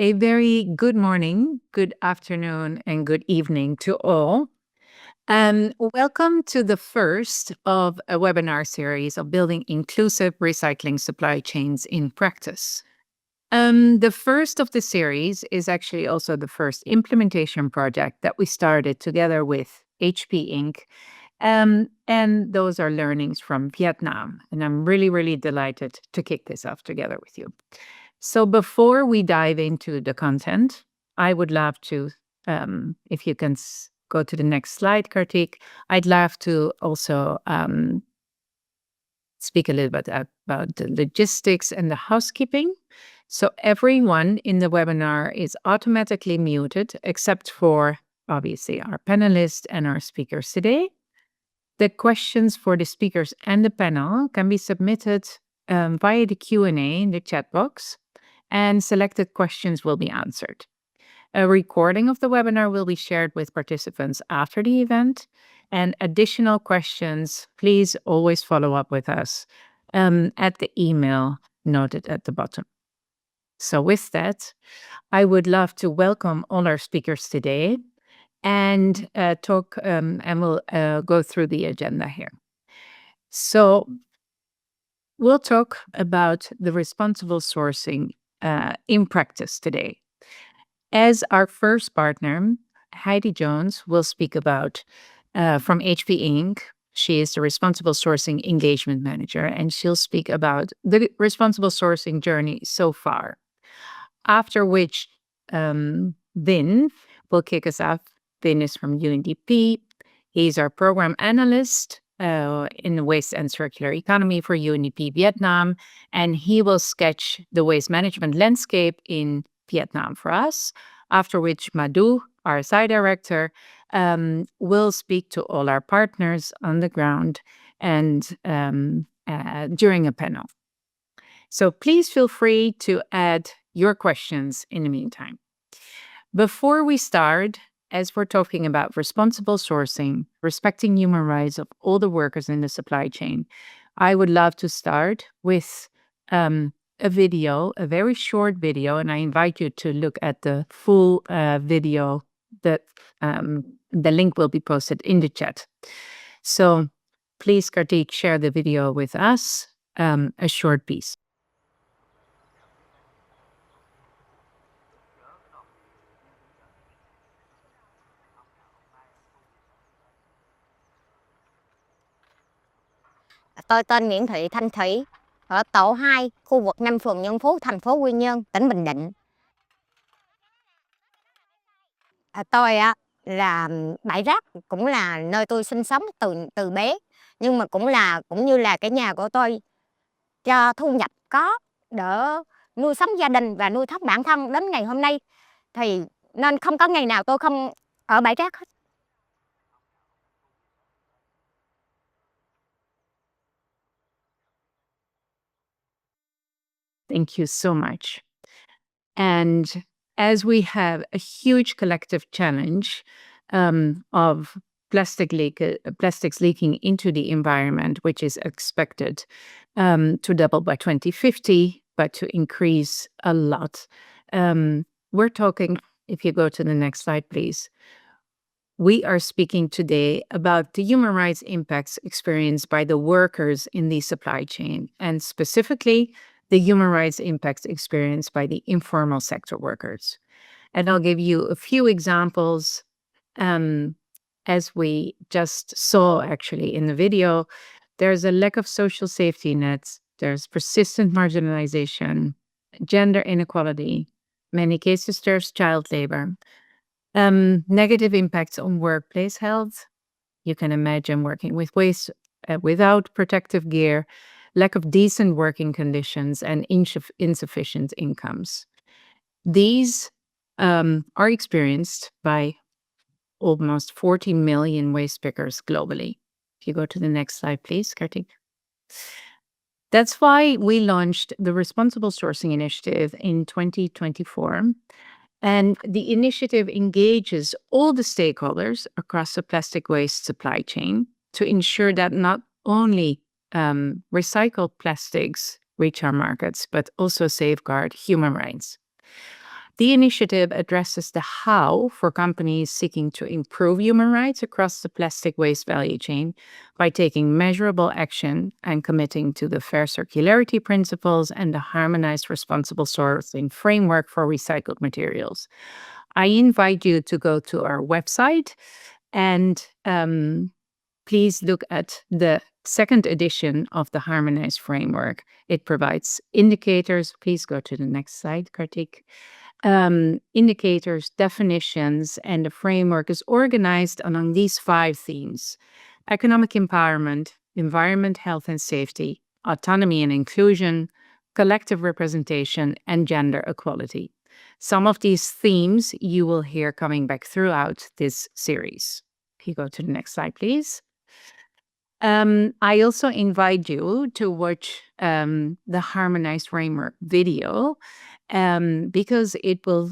A very good morning, good afternoon, and good evening to all. Welcome to the first of a webinar series of building inclusive recycling supply chains in practice. The first of the series is actually also the first implementation project that we started together with HP Inc. And those are learnings from Vietnam. And I'm really, really delighted to kick this off together with you. So before we dive into the content, I would love to, if you can go to the next slide, Kartik, I'd love to also speak a little bit about the logistics and the housekeeping. So everyone in the webinar is automatically muted, except for, obviously, our panelists and our speakers today. The questions for the speakers and the panel can be submitted via the Q&A in the chat box, and selected questions will be answered. A recording of the webinar will be shared with participants after the event, and additional questions, please always follow up with us at the email noted at the bottom. So with that, I would love to welcome all our speakers today and talk, and we'll go through the agenda here. So we'll talk about the responsible sourcing in practice today. As our first partner, Heidi Jones will speak about from HP Inc. She is the Responsible Sourcing Engagement Manager, and she'll speak about the responsible sourcing journey so far. After which, Vin will kick us off. Vin is from UNDP. He's our program analyst in the waste and circular economy for UNDP Vietnam, and he will sketch the waste management landscape in Vietnam for us. After which, Madhu, our site director, will speak to all our partners on the ground and during a panel. So please feel free to add your questions in the meantime. Before we start, as we're talking about responsible sourcing, respecting human rights of all the workers in the supply chain, I would love to start with a video, a very short video, and I invite you to look at the full video that the link will be posted in the chat. So please, Kartik, share the video with us, a short piece. Tôi tên Nguyễn Thị Thanh Thủy, ở tổ 2, khu vực 5, phường Nhân Phú, thành phố Quy Nhơn, tỉnh Bình Định. Tôi là bãi rác cũng là nơi tôi sinh sống từ bé, nhưng mà cũng như là cái nhà của tôi cho thu nhập có đỡ nuôi sống gia đình và nuôi thóc bản thân đến ngày hôm nay, thì nên không có ngày nào tôi không ở bãi rác hết. Thank you so much. And as we have a huge collective challenge of plastics leaking into the environment, which is expected to double by 2050, but to increase a lot. We're talking, if you go to the next slide, please. We are speaking today about the human rights impacts experienced by the workers in the supply chain, and specifically the human rights impacts experienced by the informal sector workers. And I'll give you a few examples. As we just saw actually in the video, there's a lack of social safety nets, there's persistent marginalization, gender inequality, many cases there's child labor, negative impacts on workplace health. You can imagine working with waste without protective gear, lack of decent working conditions, and insufficient incomes. These are experienced by almost 40 million waste pickers globally. If you go to the next slide, please, Kartik. That's why we launched the Responsible Sourcing Initiative in 2024. And the initiative engages all the stakeholders across the plastic waste supply chain to ensure that not only recycled plastics reach our markets, but also safeguard human rights. The initiative addresses the how for companies seeking to improve human rights across the plastic waste value chain by taking measurable action and committing to the fair circularity principles and the harmonized responsible sourcing framework for recycled materials. I invite you to go to our website and please look at the second edition of the Harmonized framework. It provides indicators. Please go to the next slide, Kartik. Indicators, definitions, and the framework is organized along these 5 themes: economic empowerment, environment, health and safety, autonomy and inclusion, collective representation, and gender equality. Some of these themes you will hear coming back throughout this series. If you go to the next slide, please. I also invite you to watch the Harmonized Framework video because it will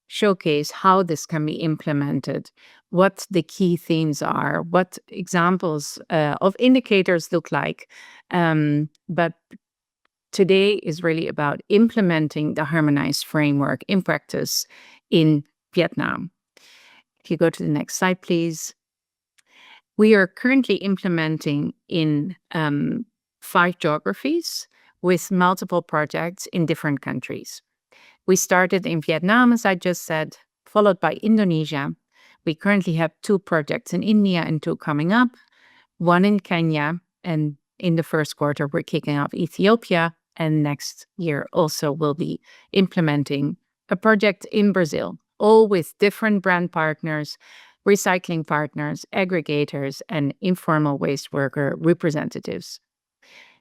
showcase how this can be implemented, what the key themes are, what examples of indicators look like. But today is really about implementing the Harmonized Framework in practice in Vietnam. If you go to the next slide, please. We are currently implementing in 5 geographies with multiple projects in different countries. We started in Vietnam, as I just said, followed by Indonesia. We currently have 2 projects in India and 2 coming up, 1 in Kenya, and in the first quarter, we're kicking off Ethiopia, and next year also we'll be implementing a project in Brazil, all with different brand partners, recycling partners, aggregators, and informal waste worker representatives.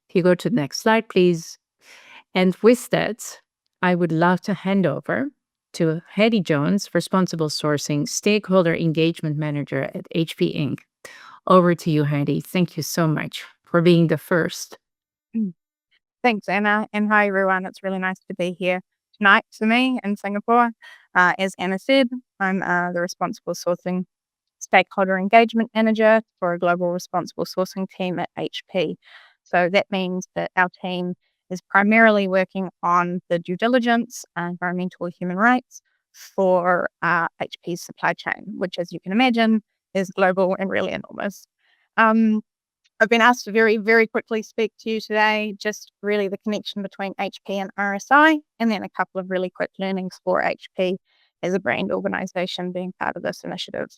If you go to the next slide, please. And with that, I would love to hand over to Hedy Jones, Responsible Sourcing Stakeholder Engagement Manager at HP Inc. Over to you, Hedy. Thank you so much for being the first. Thanks, Anna, and hi, everyone. It's really nice to be here tonight for me in Singapore. As Anna said, I'm the Responsible Sourcing Stakeholder Engagement Manager for a global responsible sourcing team at HP. So that means that our team is primarily working on the due diligence, environmental human rights for HP's supply chain, which, as you can imagine, is global and really enormous. I've been asked to very, very quickly speak to you today, just really the connection between HP and RSI, and then a couple of really quick learnings for HP as a brand organization being part of this initiative.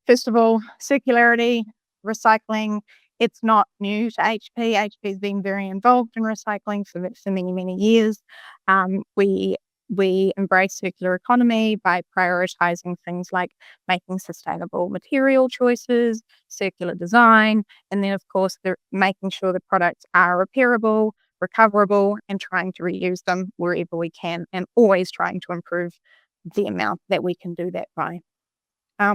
First of all, circularity, recycling, it's not new to HP. HP has been very involved in recycling for many, many years. We embrace circular economy by prioritizing things like making sustainable material choices, circular design, and then, of course, making sure the products are repairable, recoverable, and trying to reuse them wherever we can, and always trying to improve the amount that we can do that by.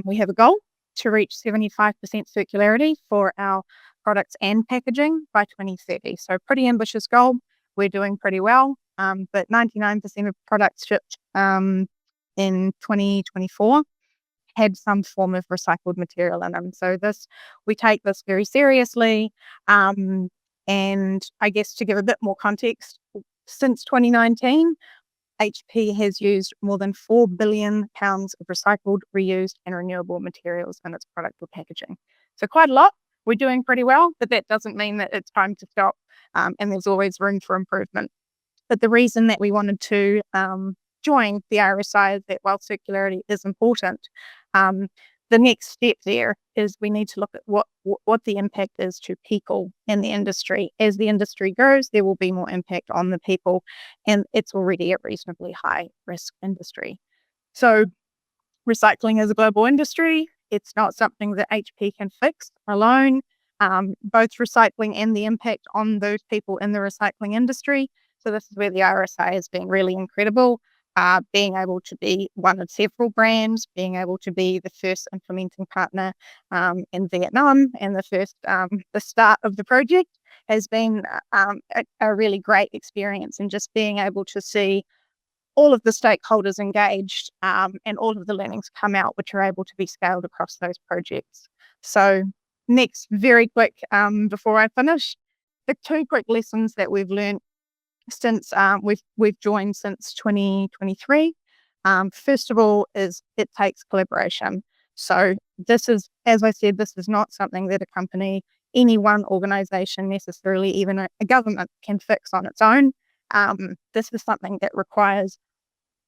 We have a goal to reach 75% circularity for our products and packaging by 2030. So pretty ambitious goal. We're doing pretty well, but 99% of products shipped in 2024 had some form of recycled material in them. So we take this very seriously. And I guess to give a bit more context, since 2019, HP has used more than 4 billion pounds of recycled, reused, and renewable materials in its product or packaging. So quite a lot. We're doing pretty well, but that doesn't mean that it's time to stop, and there's always room for improvement. But the reason that we wanted to join the RSI is that while circularity is important, the next step there is we need to look at what the impact is to people in the industry. As the industry grows, there will be more impact on the people, and it's already a reasonably high risk industry. So recycling is a global industry. It's not something that HP can fix alone, both recycling and the impact on those people in the recycling industry. So this is where the RSI has been really incredible. Being able to be one of several brands, being able to be the first implementing partner in Vietnam, and the start of the project has been a really great experience, and just being able to see all of the stakeholders engaged and all of the learnings come out, which are able to be scaled across those projects. So next, very quick, before I finish, the 2 quick lessons that we've learned since we've joined since 2023. First of all, is it takes collaboration. So this is, as I said, this is not something that a company, any one organization necessarily, even a government can fix on its own. This is something that requires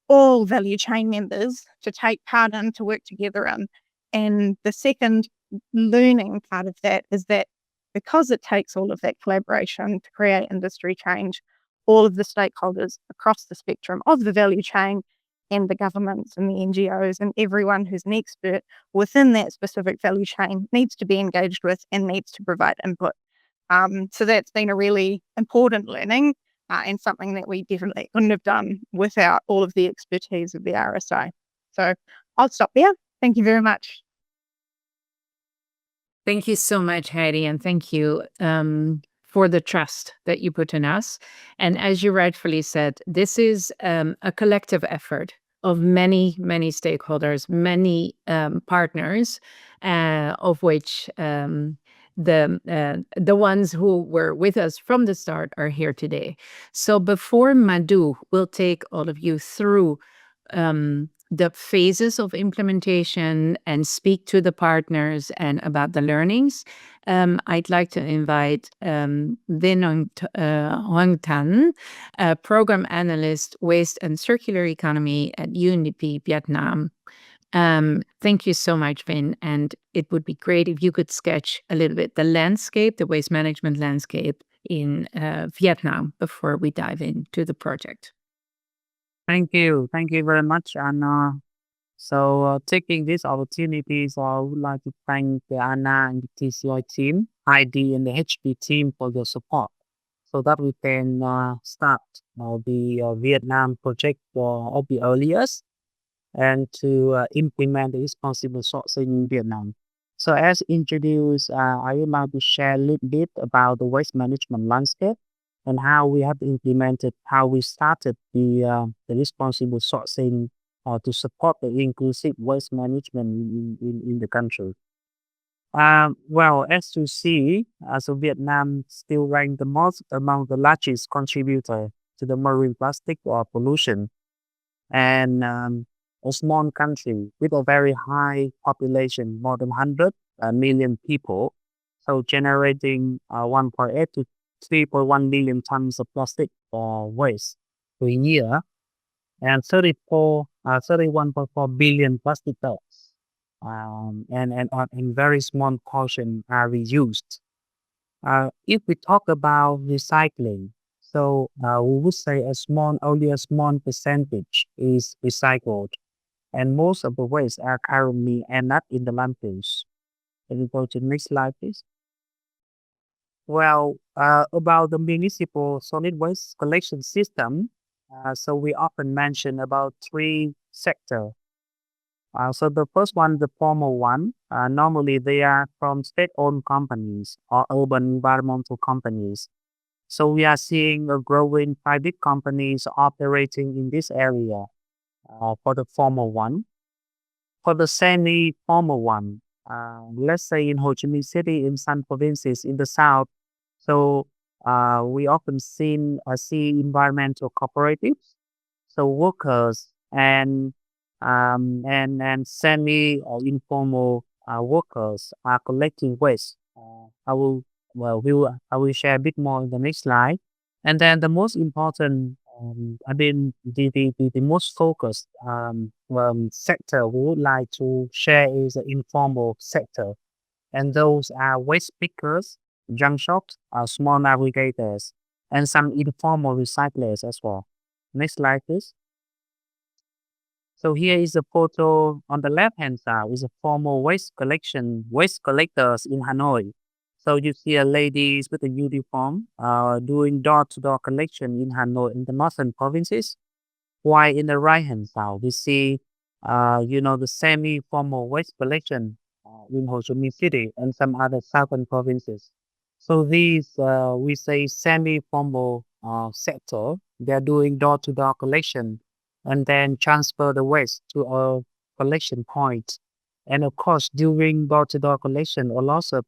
all value chain members to take part in, to work together in. And the second learning part of that is that because it takes all of that collaboration to create industry change, all of the stakeholders across the spectrum of the value chain and the governments and the NGOs and everyone who's an expert within that specific value chain needs to be engaged with and needs to provide input. So that's been a really important learning and something that we definitely couldn't have done without all of the expertise of the RSI. So I'll stop there. Thank you very much. Thank you so much, Heidi, and thank you for the trust that you put in us. And as you rightfully said, this is a collective effort of many, many stakeholders, many partners, of which the ones who were with us from the start are here today. So before Madhu will take all of you through the phases of implementation and speak to the partners and about the learnings, I'd like to invite Vinh Hoang Tan, a program analyst, waste and circular economy at UNDP Vietnam. Thank you so much, Vinh. And it would be great if you could sketch a little bit the landscape, the waste management landscape in Vietnam before we dive into the project. Thank you. Thank you very much, Anna. So, taking this opportunity, so I would like to thank the Anna and the TCI team, ID and the HP team for your support so that we can start the Vietnam project of the earliest and to implement the responsible sourcing in Vietnam. So as introduced, I would like to share a little bit about the waste management landscape and how we have implemented, how we started the responsible sourcing to support the inclusive waste management in the country. Well, as you see, so Vietnam still ranked the most among the largest contributor to the marine plastic pollution, and a small country with a very high population, more than 100 million people, so generating 1.8 to 3.1 million tons of plastic waste per year, and 31.4 billion plastic bags, and very small portion are reused. If we talk about recycling, so we would say only a small percentage is recycled, and most of the waste are currently end up in the landfills. Can you go to the next slide, please? Well, about the municipal solid waste collection system, so we often mention about three sectors. So the first one, the formal one, normally they are from state-owned companies or urban environmental companies. So we are seeing a growing private companies operating in this area for the formal one. For the semi-formal one, let's say in Ho Chi Minh City, in some provinces in the south, so we often see environmental cooperatives, so workers and semi or informal workers are collecting waste. I will share a bit more in the next slide. And then the most important, the most focused sector we would like to share is the informal sector. And those are waste pickers, junk shops, small navigators, and some informal recyclers as well. Next slide, please. So here is a photo on the left-hand side is a formal waste collectors in Hanoi. So you see a ladies with a uniform doing door-to-door collection in Hanoi in the northern provinces. While in the right-hand side, we see, the semi-formal waste collection in Ho Chi Minh City and some other southern provinces. So these, we say semi-formal sector, they're doing door-to-door collection and then transfer the waste to a collection point. And of course, during door-to-door collection, or lots of,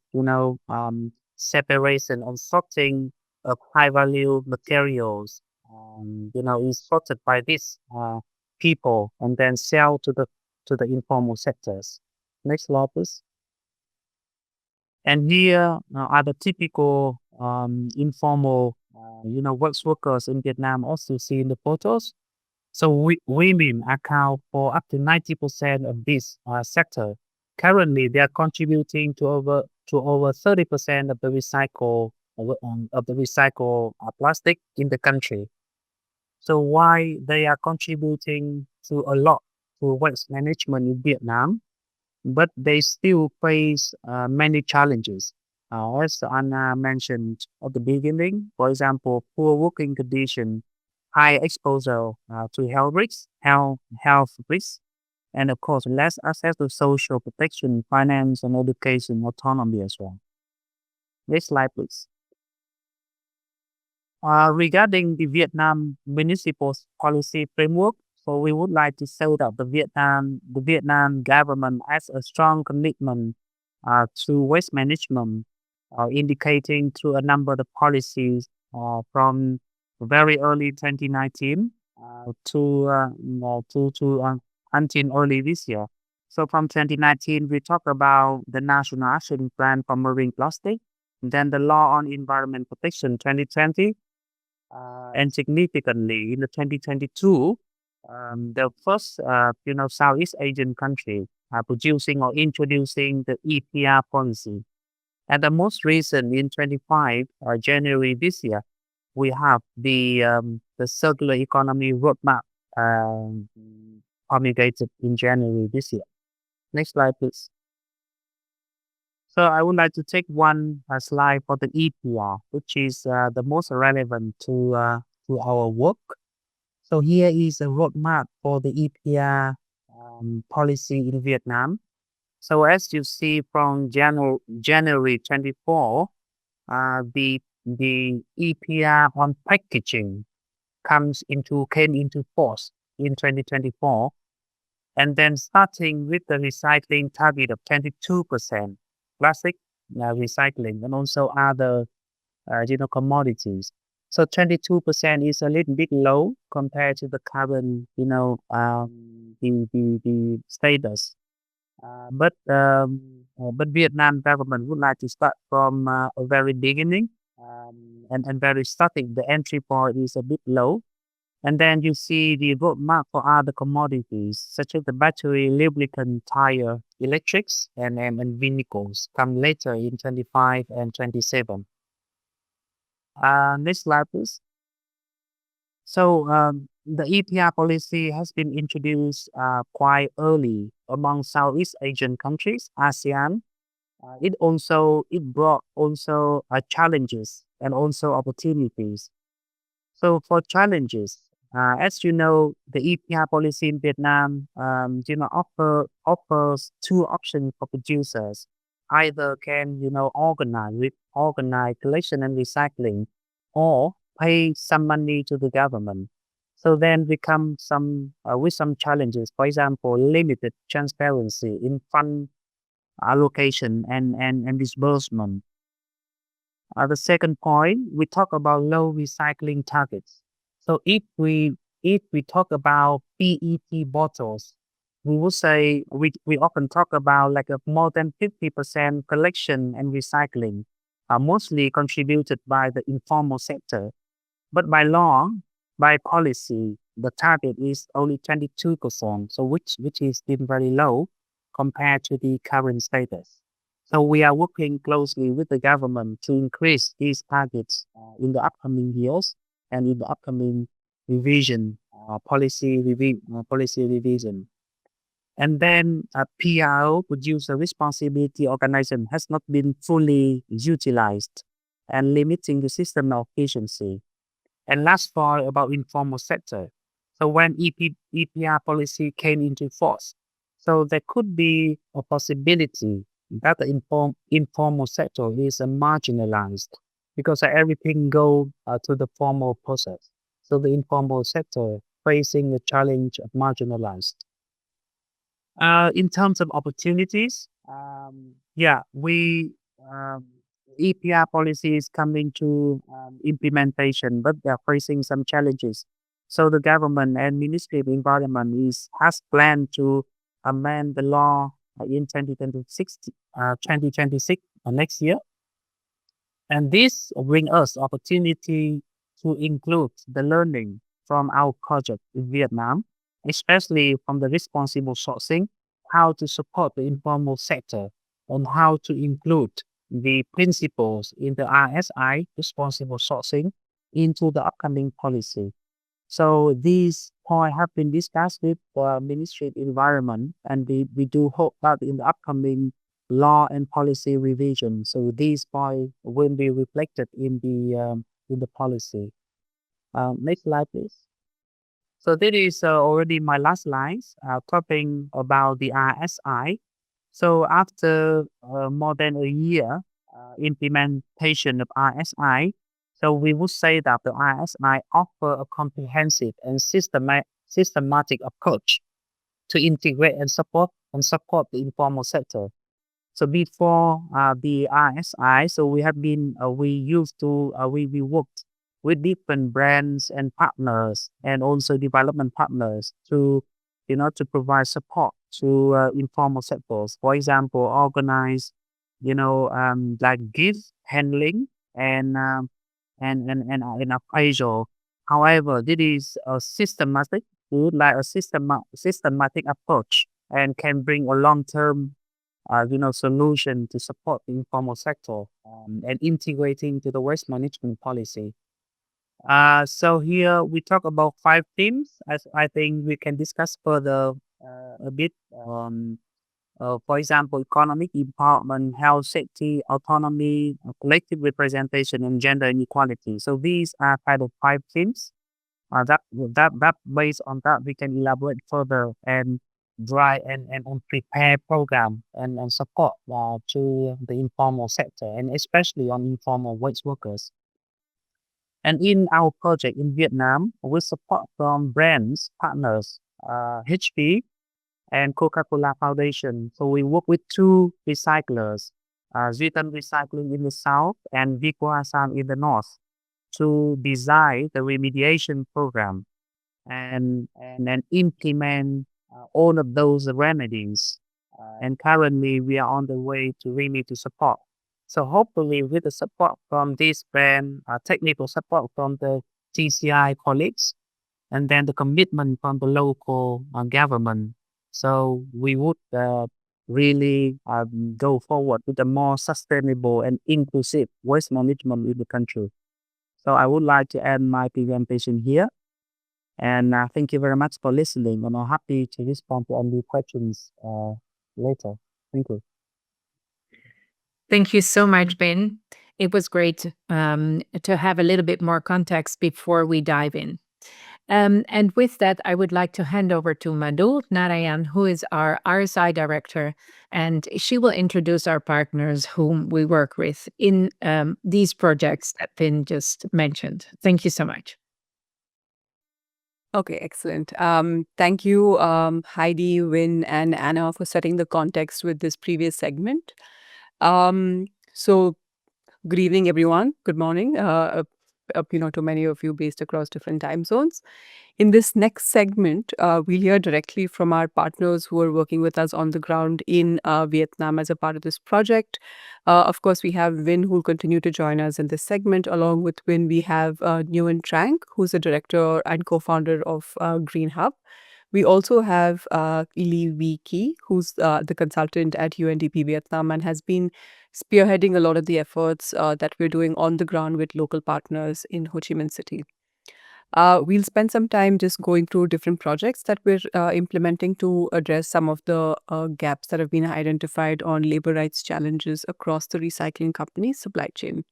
separation or sorting of high-value materials is sorted by these people and then sell to the informal sectors. Next slide, please. And here are the typical informal, workers in Vietnam, also see in the photos. So women account for up to 90% of this sector. Currently, they are contributing to over 30% of the recycle plastic in the country. So why they are contributing to a lot to waste management in Vietnam, but they still face many challenges. As Anna mentioned at the beginning, for example, poor working condition, high exposure to health risks, and of course, less access to social protection, finance, and education autonomy as well. Next slide, please. Regarding the Vietnam municipal policy framework, so we would like to say that the Vietnam government has a strong commitment to waste management, indicating through a number of policies from very early 2019 until early this year. So from 2019, we talk about the National Action Plan for Marine Plastic, then the Law on Environment Protection 2020, and significantly in the 2022, the first, Southeast Asian country producing or introducing the EPR policy. And the most recent in 25 January this year, we have the circular economy roadmap promulgated in January this year. Next slide, please. So I would like to take one slide for the EPR, which is the most relevant to our work. So here is a roadmap for the EPR policy in Vietnam. So as you see from January 24, the EPR on packaging came into force in 2024, and then starting with the recycling target of 22% plastic recycling and also other commodities. So 22% is a little bit low compared to the current the status. But Vietnam government would like to start from a very beginning, and very starting. The entry point is a bit low, and then you see the roadmap for other commodities such as the battery, lubricant, tire, electrics, and vehicles come later in 25 and 27. Next slide, please. So the EPR policy has been introduced quite early among Southeast Asian countries, ASEAN. It brought also challenges and also opportunities. So for challenges, as you know, the EPR policy in Vietnam, offers two options for producers. Either can, organize collection and recycling, or pay some money to the government. So then we come with some challenges. For example, limited transparency in fund allocation and disbursement. The second point, we talk about low recycling targets. So if we talk about PET bottles, we would say we often talk about like a more than 50% collection and recycling, mostly contributed by the informal sector. But by law, by policy, the target is only 22%, so which is still very low compared to the current status. So we are working closely with the government to increase these targets in the upcoming years and in the upcoming policy revision. And then PRO, producer responsibility organization, has not been fully utilized and limiting the system efficiency. And last part about informal sector. So when EPR policy came into force, so there could be a possibility that the informal sector is marginalized because everything go to the formal process. So the informal sector facing the challenge of marginalized. In terms of opportunities, we EPR policy is coming to implementation, but they're facing some challenges. So the government and Ministry of Environment has planned to amend the law in 2026 next year. And this bring us opportunity to include the learning from our project in Vietnam, especially from the responsible sourcing, how to support the informal sector, and how to include the principles in the RSI, responsible sourcing, into the upcoming policy. So these points have been discussed with the Ministry of Environment, and we do hope that in the upcoming law and policy revision, so these points will be reflected in the policy. Next slide, please. So this is already my last slides, talking about the RSI. So after more than a year implementation of RSI, so we would say that the RSI offer a comprehensive and systematic approach to integrate and support the informal sector. So before the RSI, so we have been we worked with different brands and partners and also development partners to provide support to informal sectors. For example, organize like gift handling and appraisal. However, this is a systematic, systematic approach and can bring a long-term solution to support the informal sector and integrating to the waste management policy. So here we talk about 5 themes. As I think we can discuss further a bit. For example, economic empowerment, health, safety, autonomy, collective representation, and gender inequality. So these are kind of 5 themes. That based on that we can elaborate further and drive and prepare program and support to the informal sector and especially on informal waste workers. And in our project in Vietnam, with support from brands, partners, HP and Coca-Cola Foundation. So we work with 2 recyclers, Zitan Recycling in the south and Vicoasam in the north, to design the remediation program and then implement all of those remedies. And currently we are on the way to really to support. So hopefully with the support from this brand, technical support from the TCI colleagues, and then the commitment from the local government. So we would really go forward with a more sustainable and inclusive waste management in the country. So I would like to end my presentation here. And thank you very much for listening. And I'm happy to respond to any questions later. Thank you. Thank you so much, Ben. It was great to have a little bit more context before we dive in. And with that, I would like to hand over to Madhu Narayan, who is our RSI director, and she will introduce our partners whom we work with in these projects that Ben just mentioned. Thank you so much. Okay, excellent. Thank you, Heidi, Win, and Anna for setting the context with this previous segment. So, good evening, everyone. Good morning. To many of you based across different time zones. In this next segment, we'll hear directly from our partners who are working with us on the ground in Vietnam as a part of this project. Of course, we have Vin, who will continue to join us in this segment. Along with Vin, we have Nguyen Trang, who's the director and co-founder of Green Hub. We also have Lee Wee Ki, who's the consultant at UNDP Vietnam and has been spearheading a lot of the efforts that we're doing on the ground with local partners in Ho Chi Minh City. We'll spend some time just going through different projects that we're implementing to address some of the gaps that have been identified on labor rights challenges across the recycling company's supply chain.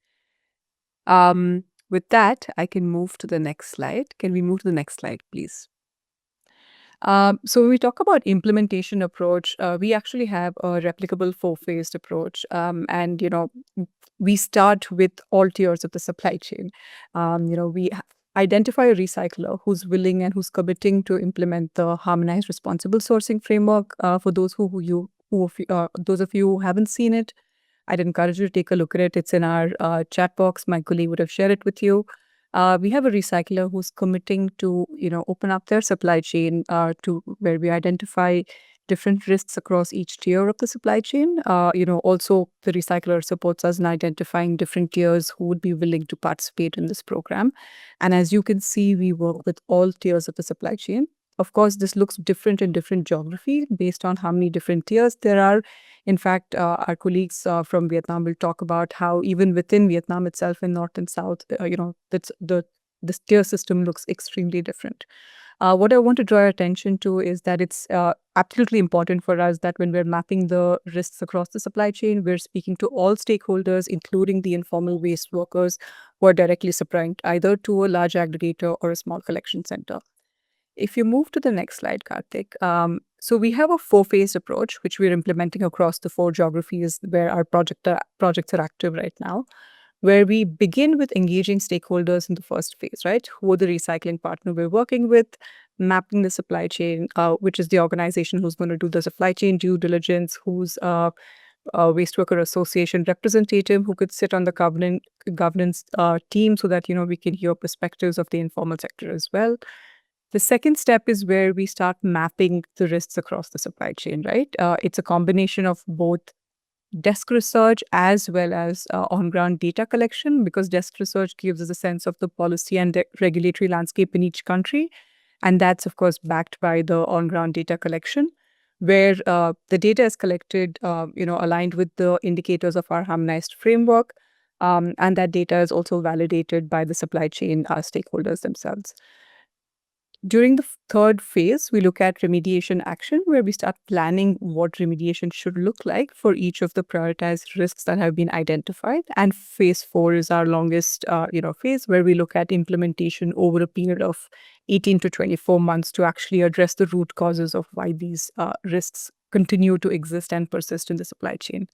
With that, I can move to the next slide. Can we move to the next slide, please? So when we talk about implementation approach, we actually have a replicable 4-phased approach. And, we start with all tiers of the supply chain. We identify a recycler who's willing and who's committing to implement the harmonized responsible sourcing framework. For those those of you who haven't seen it, I'd encourage you to take a look at it. It's in our chat box. My colleague would have shared it with you. We have a recycler who's committing to, open up their supply chain to where we identify different risks across each tier of the supply chain. Also the recycler supports us in identifying different tiers who would be willing to participate in this program. And as you can see, we work with all tiers of the supply chain. Of course, this looks different in different geography based on how many different tiers there are. In fact, our colleagues from Vietnam will talk about how even within Vietnam itself, in North and South, that's this tier system looks extremely different. What I want to draw your attention to is that it's absolutely important for us that when we're mapping the risks across the supply chain, we're speaking to all stakeholders, including the informal waste workers who are directly supplying either to a large aggregator or a small collection center. If you move to the next slide, Karthik, so we have a four-phase approach, which we're implementing across the 4 geographies where our projects are active right now, where we begin with engaging stakeholders in the first phase, right? Who are the recycling partner we're working with, mapping the supply chain, which is the organization who's going to do the supply chain due diligence, who's a waste worker association representative who could sit on the governance team so that, we can hear perspectives of the informal sector as well. The second step is where we start mapping the risks across the supply chain, right? It's a combination of both desk research as well as on-ground data collection, because desk research gives us a sense of the policy and the regulatory landscape in each country. And that's, of course, backed by the on-ground data collection, where the data is collected, aligned with the indicators of our harmonized framework. And that data is also validated by the supply chain stakeholders themselves. During the third phase, we look at remediation action, where we start planning what remediation should look like for each of the prioritized risks that have been identified. And phase 4 is our longest, phase, where we look at implementation over a period of 18 to 24 months to actually address the root causes of why these risks continue to exist and persist in the supply chain.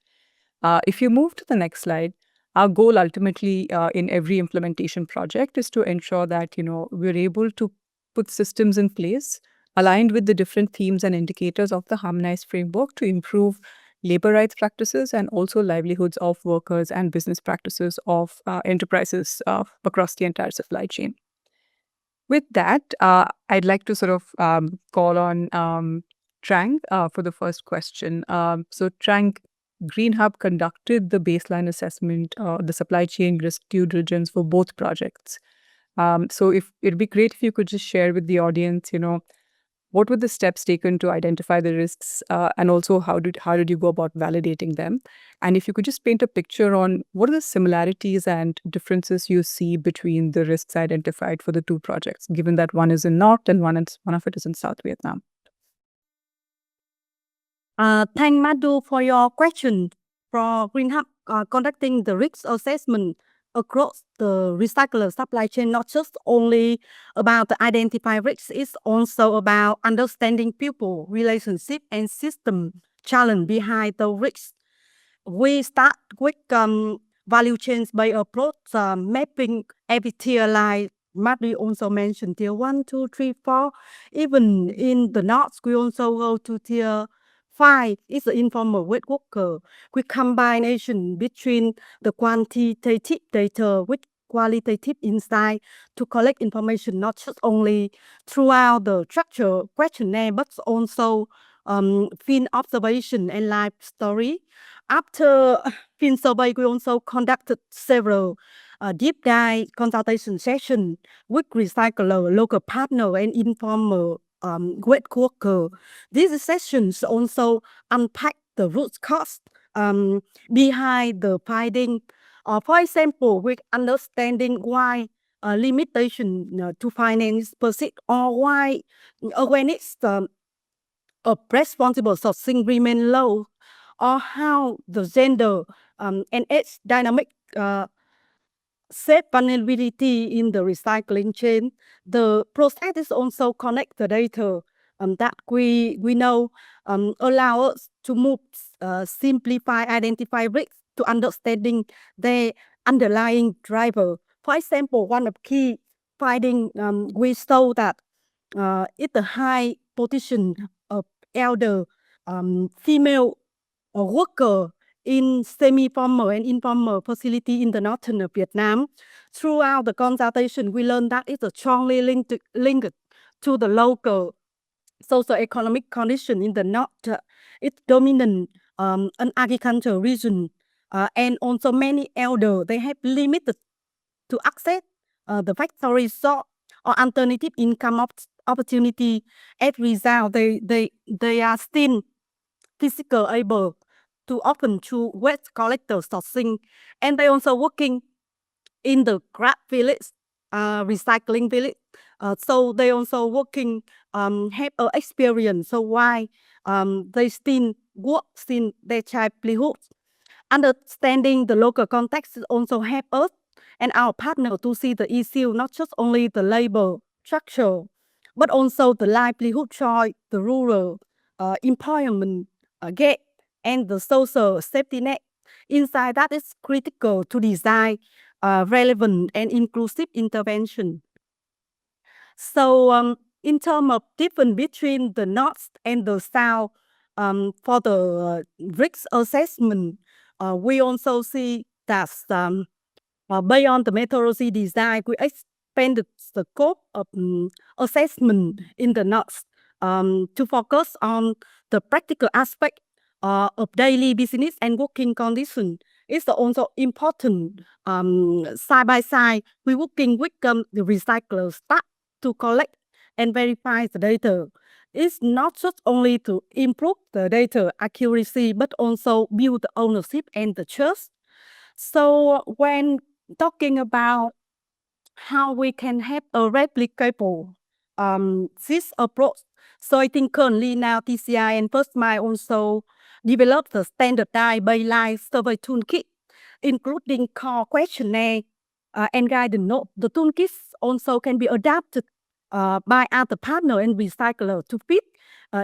If you move to the next slide, our goal ultimately in every implementation project is to ensure that, we're able to put systems in place aligned with the different themes and indicators of the harmonized framework to improve labor rights practices and also livelihoods of workers and business practices of enterprises across the entire supply chain. With that, I'd like to sort of call on Trang for the first question. So Trang, Green Hub conducted the baseline assessment, the supply chain risk due diligence for both projects. So if it'd be great if you could just share with the audience, what were the steps taken to identify the risks, and also how did you go about validating them? And if you could just paint a picture on what are the similarities and differences you see between the risks identified for the 2 projects, given that one is in North and one of it is in South Vietnam. Thank Madhu for your question. For Green Hub conducting the risk assessment across the recycler supply chain, not just only about the identify risks, it's also about understanding people, relationship, and system challenge behind the risks. We start with value chains-based approach, mapping every tier like Madhu also mentioned, tier 1, 2, 3, 4. Even in the north, we also go to tier 5 is the informal wage worker, with combination between the quantitative data with qualitative insight to collect information not just only throughout the structure questionnaire, but also field observation and life story. After field survey, we also conducted several deep dive consultation sessions with recycler, local partner, and informal wage worker. These sessions also unpack the root cause behind the finding. For example, with understanding why limitation to finance persist, or why awareness of responsible sourcing remain low, or how the gender and age dynamic shape vulnerability in the recycling chain. The process is also connect the data that we know allow us to move simplify, identify risks to understanding the underlying driver. For example, one of key finding we saw that it's the high position of elder female worker in semi-formal and informal facility in the northern of Vietnam. Throughout the consultation, we learned that it's strongly linked to the local socio-economic condition in the north. It's dominant an agricultural region, and also many elders, they have limited to access the factory job or alternative income opportunity. As a result, they are still physically able to open to waste collector sourcing, and they also working in the scrap village, recycling village. So they also working have experience. So why they still work in their livelihood. Understanding the local context also help us and our partner to see the issue, not just only the labor structure, but also the livelihood choice, the rural employment gap, and the social safety net. Inside that is critical to design relevant and inclusive intervention. So in terms of difference between the North and the South, for the risk assessment, we also see that beyond the methodology design, we expanded the scope of assessment in the North to focus on the practical aspect of daily business and working condition. It's also important. Side by side, we working with the recycler staff to collect and verify the data. It's not just only to improve the data accuracy, but also build the ownership and the trust. So when talking about how we can have a replicable this approach, so I think currently now TCI and First Mile also developed the standardized baseline survey toolkit, including core questionnaire and guidance note. The toolkits also can be adapted by other partner and recycler to fit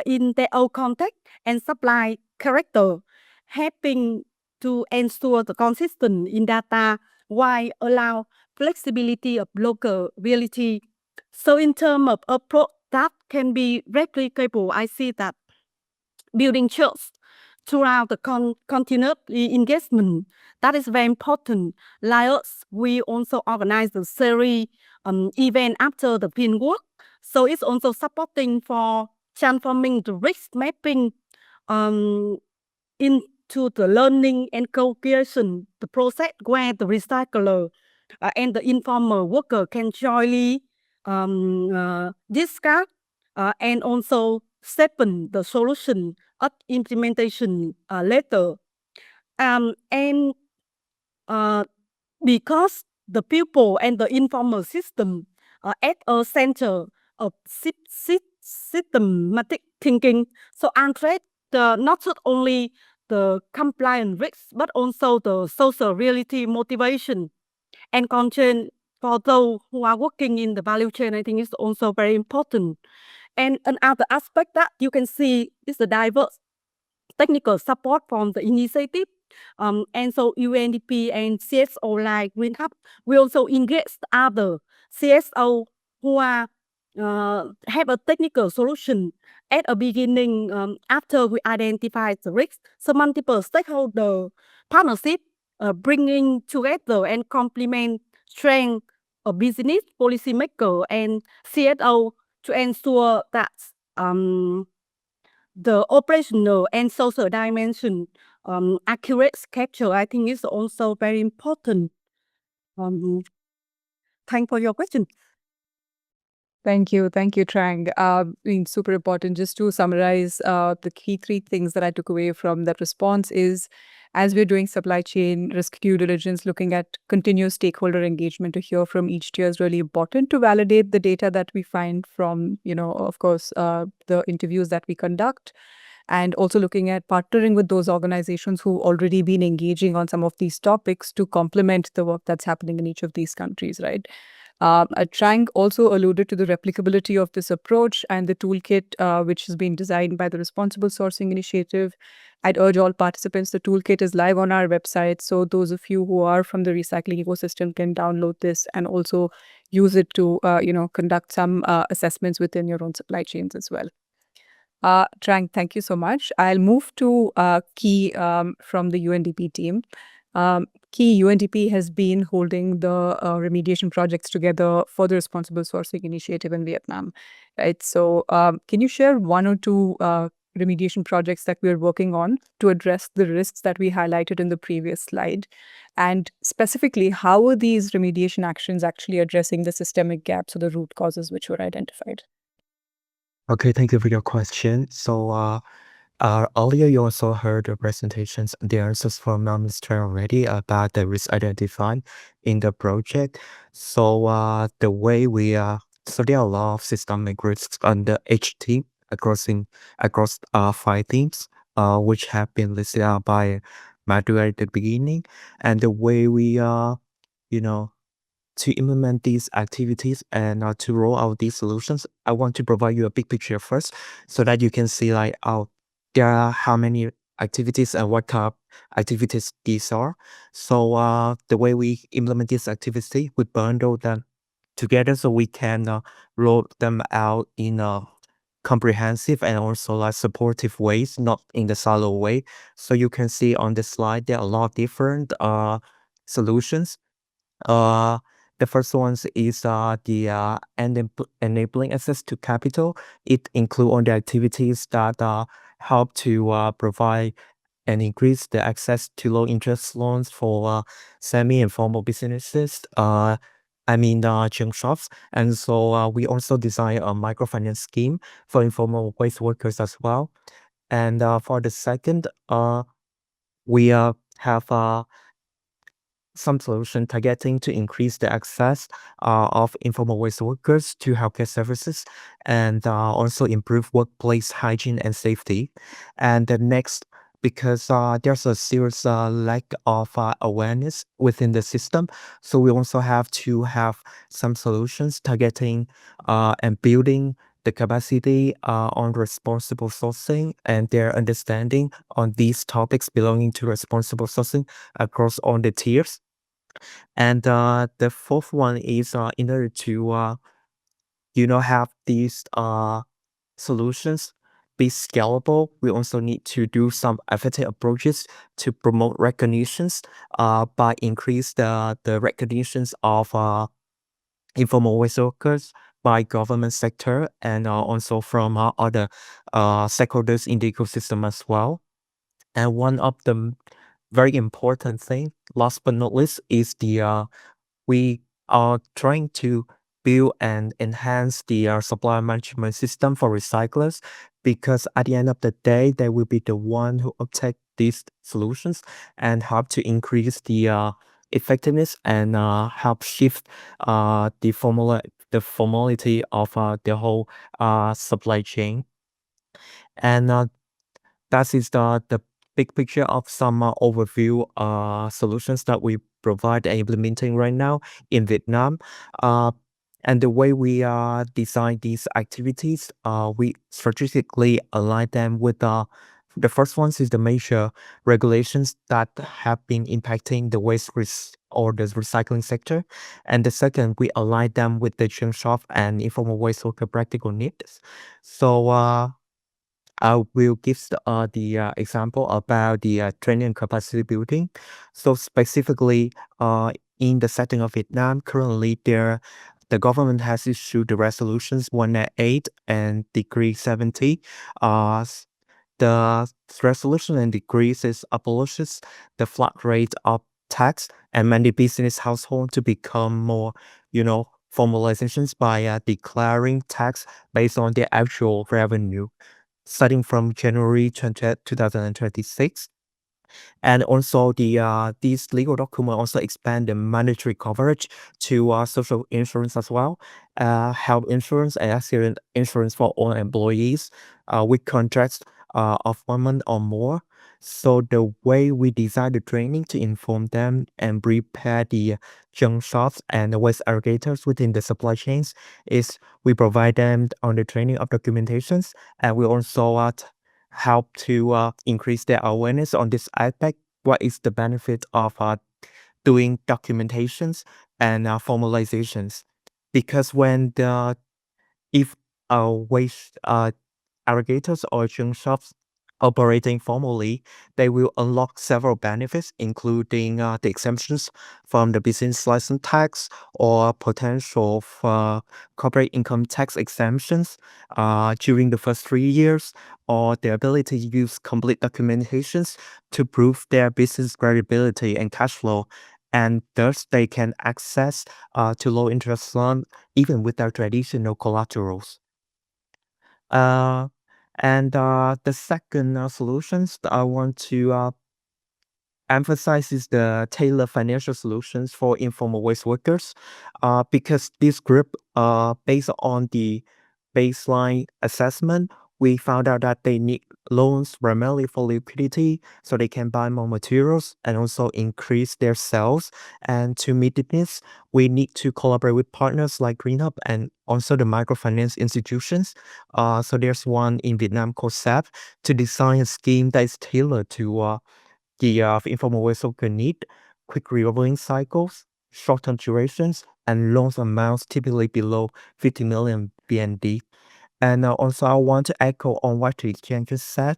in their own context and supply character, helping to ensure the consistency in data while allow flexibility of local reality. So in terms of approach that can be replicable, I see that building trust throughout the continuous engagement, that is very important. Like us, we also organize the series event after the field work. So it's also supporting for transforming the risk mapping into the learning and co-creation, the process where the recycler and the informal worker can jointly discuss and also sharpen the solution of implementation later. And because the people and the informal system at a center of systematic thinking, so address not just only the compliance risks, but also the social reality motivation and content for those who are working in the value chain. I think is also very important. And another aspect that you can see is the diverse technical support from the initiative. And so UNDP and CSO like Green Hub, we also engage other CSO who are have a technical solution at a beginning after we identify the risk. So multiple stakeholder partnership bringing together and complement strength of business, policymaker, and CSO to ensure that the operational and social dimension accurate capture, I think is also very important. Thanks for your question. Thank you, Trang. Super important. Just to summarize, the key three things that I took away from that response is, as we're doing supply chain risk due diligence, looking at continuous stakeholder engagement to hear from each tier is really important to validate the data that we find from, of course, the interviews that we conduct. And also looking at partnering with those organizations who already been engaging on some of these topics to complement the work that's happening in each of these countries, right? Trang also alluded to the replicability of this approach and the toolkit, which has been designed by the Responsible Sourcing Initiative. I'd urge all participants, the toolkit is live on our website. So those of you who are from the recycling ecosystem can download this and also use it to, conduct some assessments within your own supply chains as well. Trang, thank you so much. I'll move to Key from the UNDP team. Key UNDP has been holding the remediation projects together for the responsible sourcing initiative in Vietnam, right? So, can you share one or two remediation projects that we're working on to address the risks that we highlighted in the previous slide? And specifically, how are these remediation actions actually addressing the systemic gaps or the root causes which were identified? Okay, thank you for your question. Earlier you also heard the presentations, the answers from Mr. already about the risk identified in the project. The way so there are a lot of systemic risks under each team across five teams, which have been listed out by Madhu at the beginning, and the way you know, to implement these activities and to roll out these solutions, I want to provide you a big picture first so that you can see there are how many activities and what kind of activities these are. The way we implement this activity, we bundle them together so we can roll them out in a comprehensive and also supportive ways, not in the silo way. So you can see on the slide there are a lot of different solutions. uh, the first one is the enabling access to capital. It includes all the activities that help to provide and increase the access to low interest loans for semi-informal businesses. Junk shops. And so we also design a microfinance scheme for informal waste workers as well. And for the second, we have some solution targeting to increase the access of informal waste workers to healthcare services and also improve workplace hygiene and safety. And the next, because there's a serious lack of awareness within the system, so we also have to have some solutions targeting and building the capacity on responsible sourcing and their understanding on these topics belonging to responsible sourcing across all the tiers. And the fourth one is in order to have these solutions be scalable, we also need to do some effective approaches to promote recognitions by increase the recognitions of informal waste workers by government sector and also from other stakeholders in the ecosystem as well. And one of the very important thing, last but not least, is we are trying to build and enhance the supply management system for recyclers, because at the end of the day, they will be the one who obtain these solutions and help to increase the effectiveness and help shift the formality of the whole supply chain. And that is the big picture of some overview solutions that we provide and implementing right now in Vietnam. And the way we design these activities, we strategically align them with the first ones is the major regulations that have been impacting the or the recycling sector. And the second, we align them with the junk shop and informal waste worker practical needs. So I will give the example about the training and capacity building. So specifically, in the setting of Vietnam, currently the government has issued the resolutions 198 and Decree 70. The resolution and decrees abolishes the flat rate of tax and many business households to become more, formalizations by declaring tax based on their actual revenue starting from January 2026. And also these legal documents also expand the mandatory coverage to social insurance as well, health insurance and accident insurance for all employees with contracts of 1 month or more. So the way we design the training to inform them and prepare the junk shops and the waste aggregators within the supply chains is we provide them on the training of documentations, and we also help to increase their awareness on this aspect. What is the benefit of doing documentations and formalizations? Because if a waste aggregators or junk shops operating formally, they will unlock several benefits, including the exemptions from the business license tax or potential for corporate income tax exemptions during the first 3 years, or the ability to use complete documentations to prove their business credibility and cash flow. And thus, they can access to low interest loan even without traditional collaterals. Uh, and the second solutions that I want to emphasize is the tailored financial solutions for informal waste workers, because this group, based on the baseline assessment, we found out that they need loans primarily for liquidity so they can buy more materials and also increase their sales. And to meet the needs, we need to collaborate with partners like GreenHub and also the microfinance institutions. So there's one in Vietnam called SAP to design a scheme that is tailored to the informal waste worker need, quick revolving cycles, short-term durations, and loan amounts typically below 50 million BND. And also, I want to echo on what the exchange just said.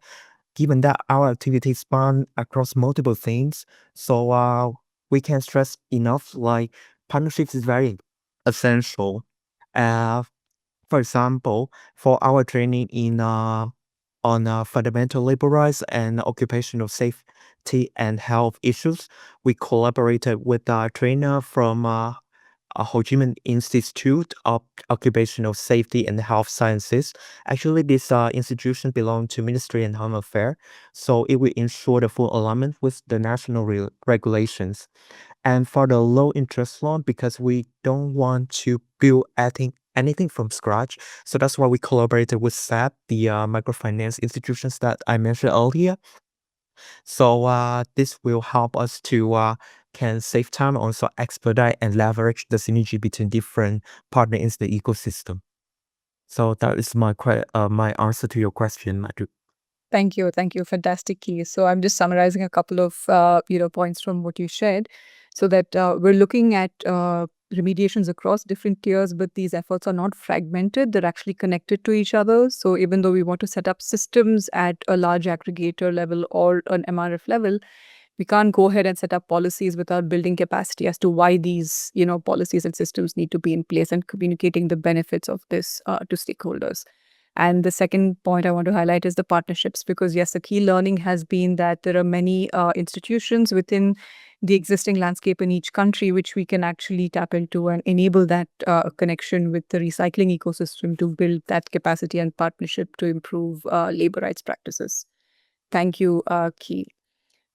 Given that our activities span across multiple things, so we can stress enough like partnerships is very essential. Uh, for example, for our training in on fundamental labor rights and occupational safety and health issues, we collaborated with a trainer from Ho Chi Minh Institute of Occupational Safety and Health Sciences. Actually, this institution belongs to Ministry and Home Affairs, so it will ensure the full alignment with the national regulations. And for the low interest loan, because we don't want to build anything from scratch, so that's why we collaborated with SAP, the microfinance institutions that I mentioned earlier. So this will help us to can save time, also expedite and leverage the synergy between different partners in the ecosystem. So that is my answer to your question, Madhu. Thank you. Thank you. Fantastic, Key. So I'm just summarizing a couple of points from what you shared, so that we're looking at remediations across different tiers, but these efforts are not fragmented. They're actually connected to each other. So even though we want to set up systems at a large aggregator level or an MRF level, we can't go ahead and set up policies without building capacity as to why these policies and systems need to be in place and communicating the benefits of this to stakeholders. And the second point I want to highlight is the partnerships, because yes, the key learning has been that there are many institutions within the existing landscape in each country which we can actually tap into and enable that connection with the recycling ecosystem to build that capacity and partnership to improve labor rights practices. Thank you, Key.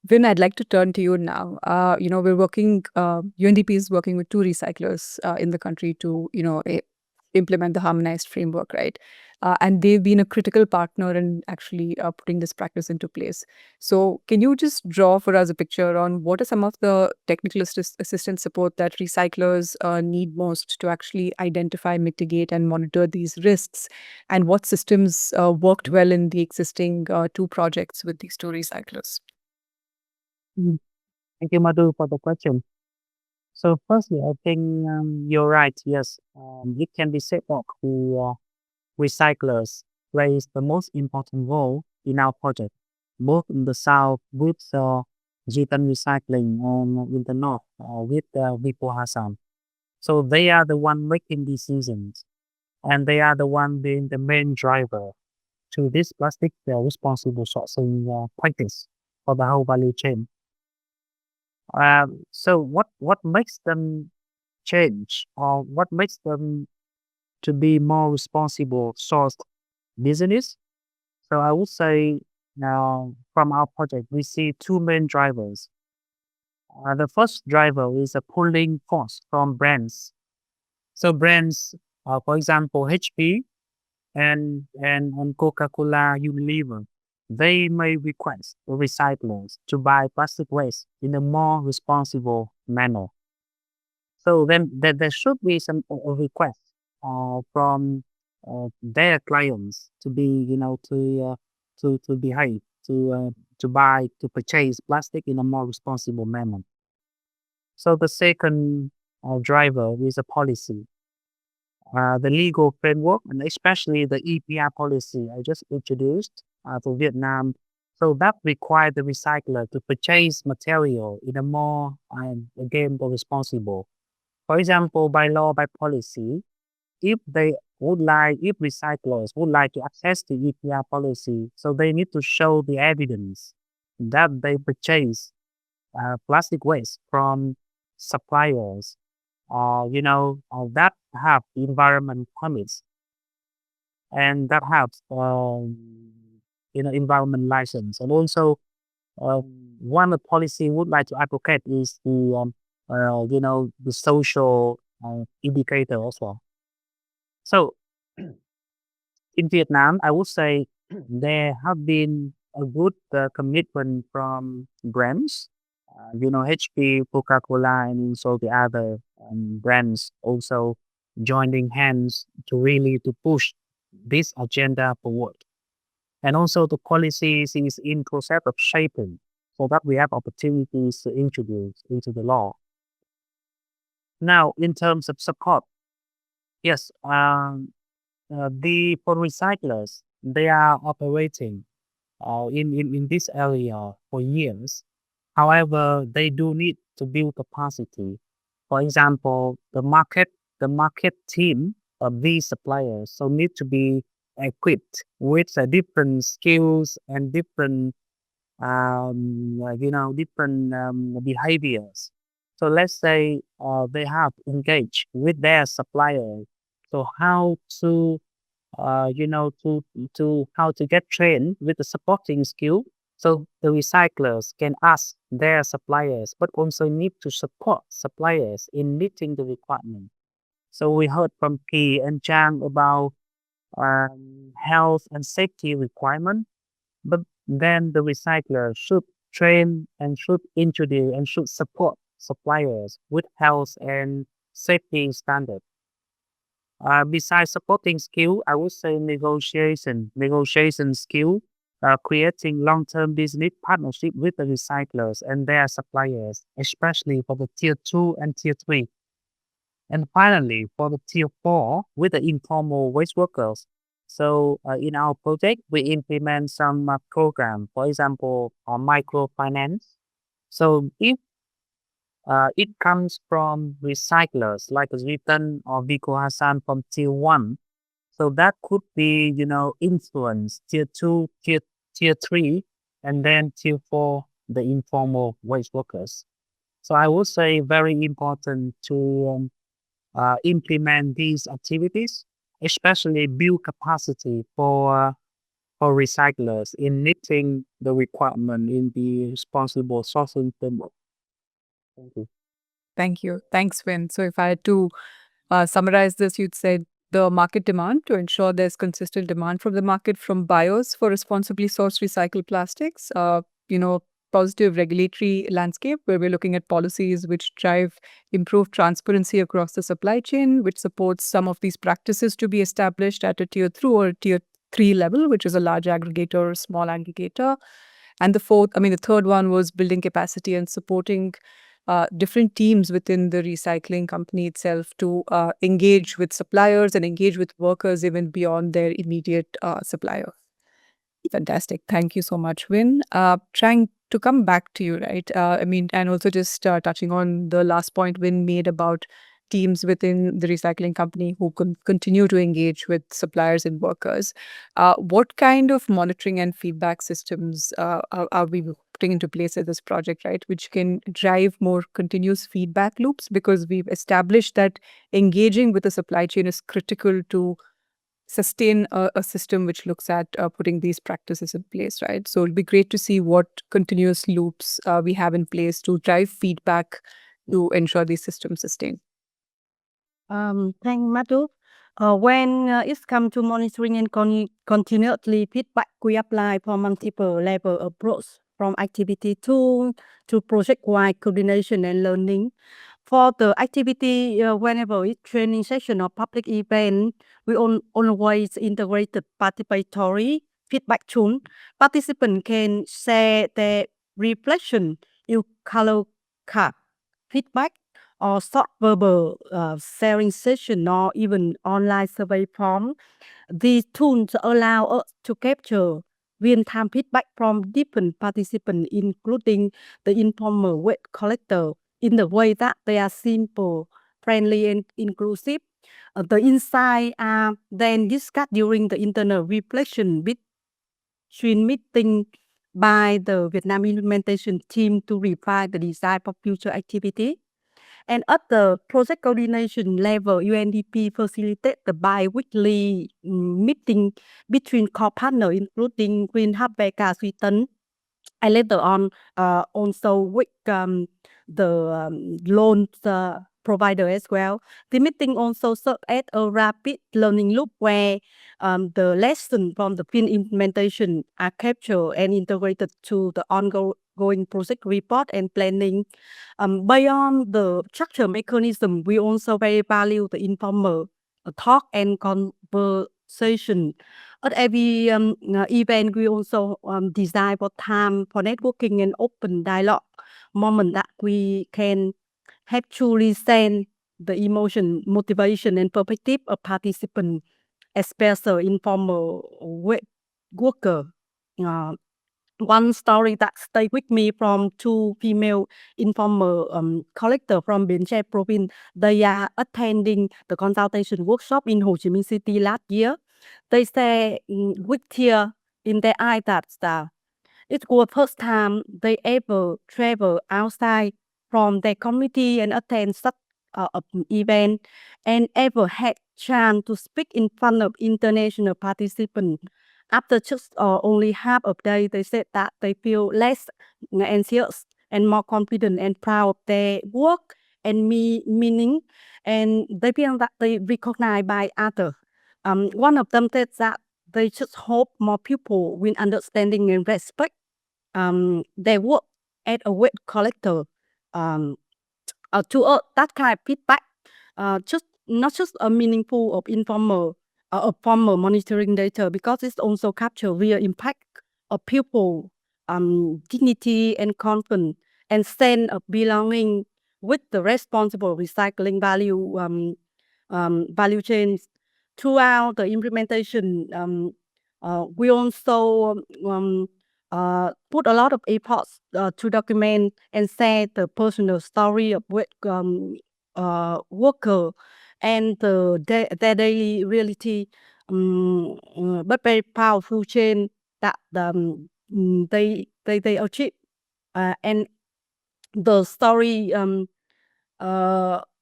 Vin, I'd like to turn to you now. We're working, UNDP is working with 2 recyclers in the country to, implement the harmonized framework, right? And they've been a critical partner in actually putting this practice into place. So can you just draw for us a picture on what are some of the technical assistance support that recyclers need most to actually identify, mitigate, and monitor these risks? And what systems worked well in the existing 2 projects with these 2 recyclers? Thank you, Madhu, for the question. So firstly, I think you're right. Yes, it can be said that the recyclers plays the most important role in our project, both in the south with Jitan Recycling and in the north with Vipo Hassan. So they are the one making decisions, and they are the one being the main driver to this plastic responsible sourcing practice for the whole value chain. So what makes them change, or what makes them to be more responsible sourced business? So I would say now from our project, we see 2 main drivers. The first driver is a pulling force from brands. So brands, for example, HP and Coca-Cola, Unilever, they may request the recyclers to buy plastic waste in a more responsible manner. So then there should be some request from their clients to be, to behave, to buy, to purchase plastic in a more responsible manner. So the second driver is a policy. the legal framework, and especially the EPR policy I just introduced for Vietnam. So that require the recycler to purchase material in a more, again, more responsible. For example, by law, by policy, if if recyclers would like to access the EPR policy, so they need to show the evidence that they purchase plastic waste from suppliers, that have environment permits and that have, environment license. And also, one the policy would like to advocate is the social indicator as well. So in Vietnam, I would say there have been a good commitment from brands, HP, Coca-Cola, and also the other brands also joining hands to really to push this agenda forward. And also the policies is in process of shaping so that we have opportunities to introduce into the law. Now, in terms of support, yes, for recyclers, they are operating in this area for years. However, they do need to build capacity. For example, the market team of these suppliers so need to be equipped with different skills and different different behaviors. So let's say they have engaged with their suppliers. So how to how to get trained with the supporting skill. So the recyclers can ask their suppliers, but also need to support suppliers in meeting the requirement. So we heard from Kỳ and Chang about health and safety requirement, but then the recycler should train and should introduce and should support suppliers with health and safety standards. Besides supporting skill, I would say negotiation skill, creating long-term business partnership with the recyclers and their suppliers, especially for the tier 2 and tier 3. And finally, for the tier 4, with the informal waste workers. So in our project, we implement some program, for example, microfinance. So if it comes from recyclers like Riton or Vico Hassan from tier 1, so that could be, influence tier 2, tier 3, and then tier 4, the informal waste workers. So I would say very important to implement these activities, especially build capacity for recyclers in meeting the requirement in the responsible sourcing framework. Thank you. Thank you. Thanks, Vin. So if I had to summarize this, you'd say the market demand to ensure there's consistent demand from the market from buyers for responsibly sourced recycled plastics, positive regulatory landscape where we're looking at policies which drive improved transparency across the supply chain, which supports some of these practices to be established at a tier 2 or tier 3 level, which is a large aggregator or small aggregator. And the third one was building capacity and supporting different teams within the recycling company itself to engage with suppliers and engage with workers even beyond their immediate supplier. Fantastic. Thank you so much, Vin. Trying to come back to you, right? And also just touching on the last point Vin made about teams within the recycling company who can continue to engage with suppliers and workers. What kind of monitoring and feedback systems are we putting into place at this project, right? Which can drive more continuous feedback loops, because we've established that engaging with the supply chain is critical to sustain a system which looks at putting these practices in place, right? So it'll be great to see what continuous loops we have in place to drive feedback to ensure these systems sustain. Thank Madhu. When it's come to monitoring and continuously feedback, we apply for multiple level approach from activity to project-wide coordination and learning. For the activity, whenever it's training session or public event, we always integrated participatory feedback tool. Participants can share their reflection, you color card feedback, or short verbal sharing session or even online survey form. These tools allow us to capture real-time feedback from different participants, including the informal weight collector, in the way that they are simple, friendly, and inclusive. The insights are then discussed during the internal reflection between meeting by the Vietnam implementation team to refine the design for future activity. And at the project coordination level, UNDP facilitates the bi-weekly meeting between core partners, including Green Hub Becca Sweden, and later on also with the loan provider as well. The meeting also serves as a rapid learning loop where the lessons from the field implementation are captured and integrated to the ongoing project report and planning. Beyond the structure mechanism, we also very value the informal talk and conversation. At every event, we also design for time for networking and open dialogue moment that we can have truly sense the emotion, motivation, and perspective of participants, especially informal worker. One story that stayed with me from two female informal collector from Bến Tre province. They are attending the consultation workshop in Ho Chi Minh City last year. They say with tear in their eye that it was first time they ever travel outside from their community and attend such event and ever had chance to speak in front of international participants. After just only half a day, they said that they feel less anxious and more confident and proud of their work and meaning, and they feel that they recognized by others. One of them said that they just hope more people will understanding and respect their work as a weight collector. To us, that kind of feedback, just not just a meaningful of informal or formal monitoring data, because it's also capture real impact of people, dignity and confidence, and sense of belonging with the responsible recycling value chains. Throughout the implementation, we also put a lot of efforts to document and share the personal story of worker and their daily reality, but very powerful change that they achieve, and the story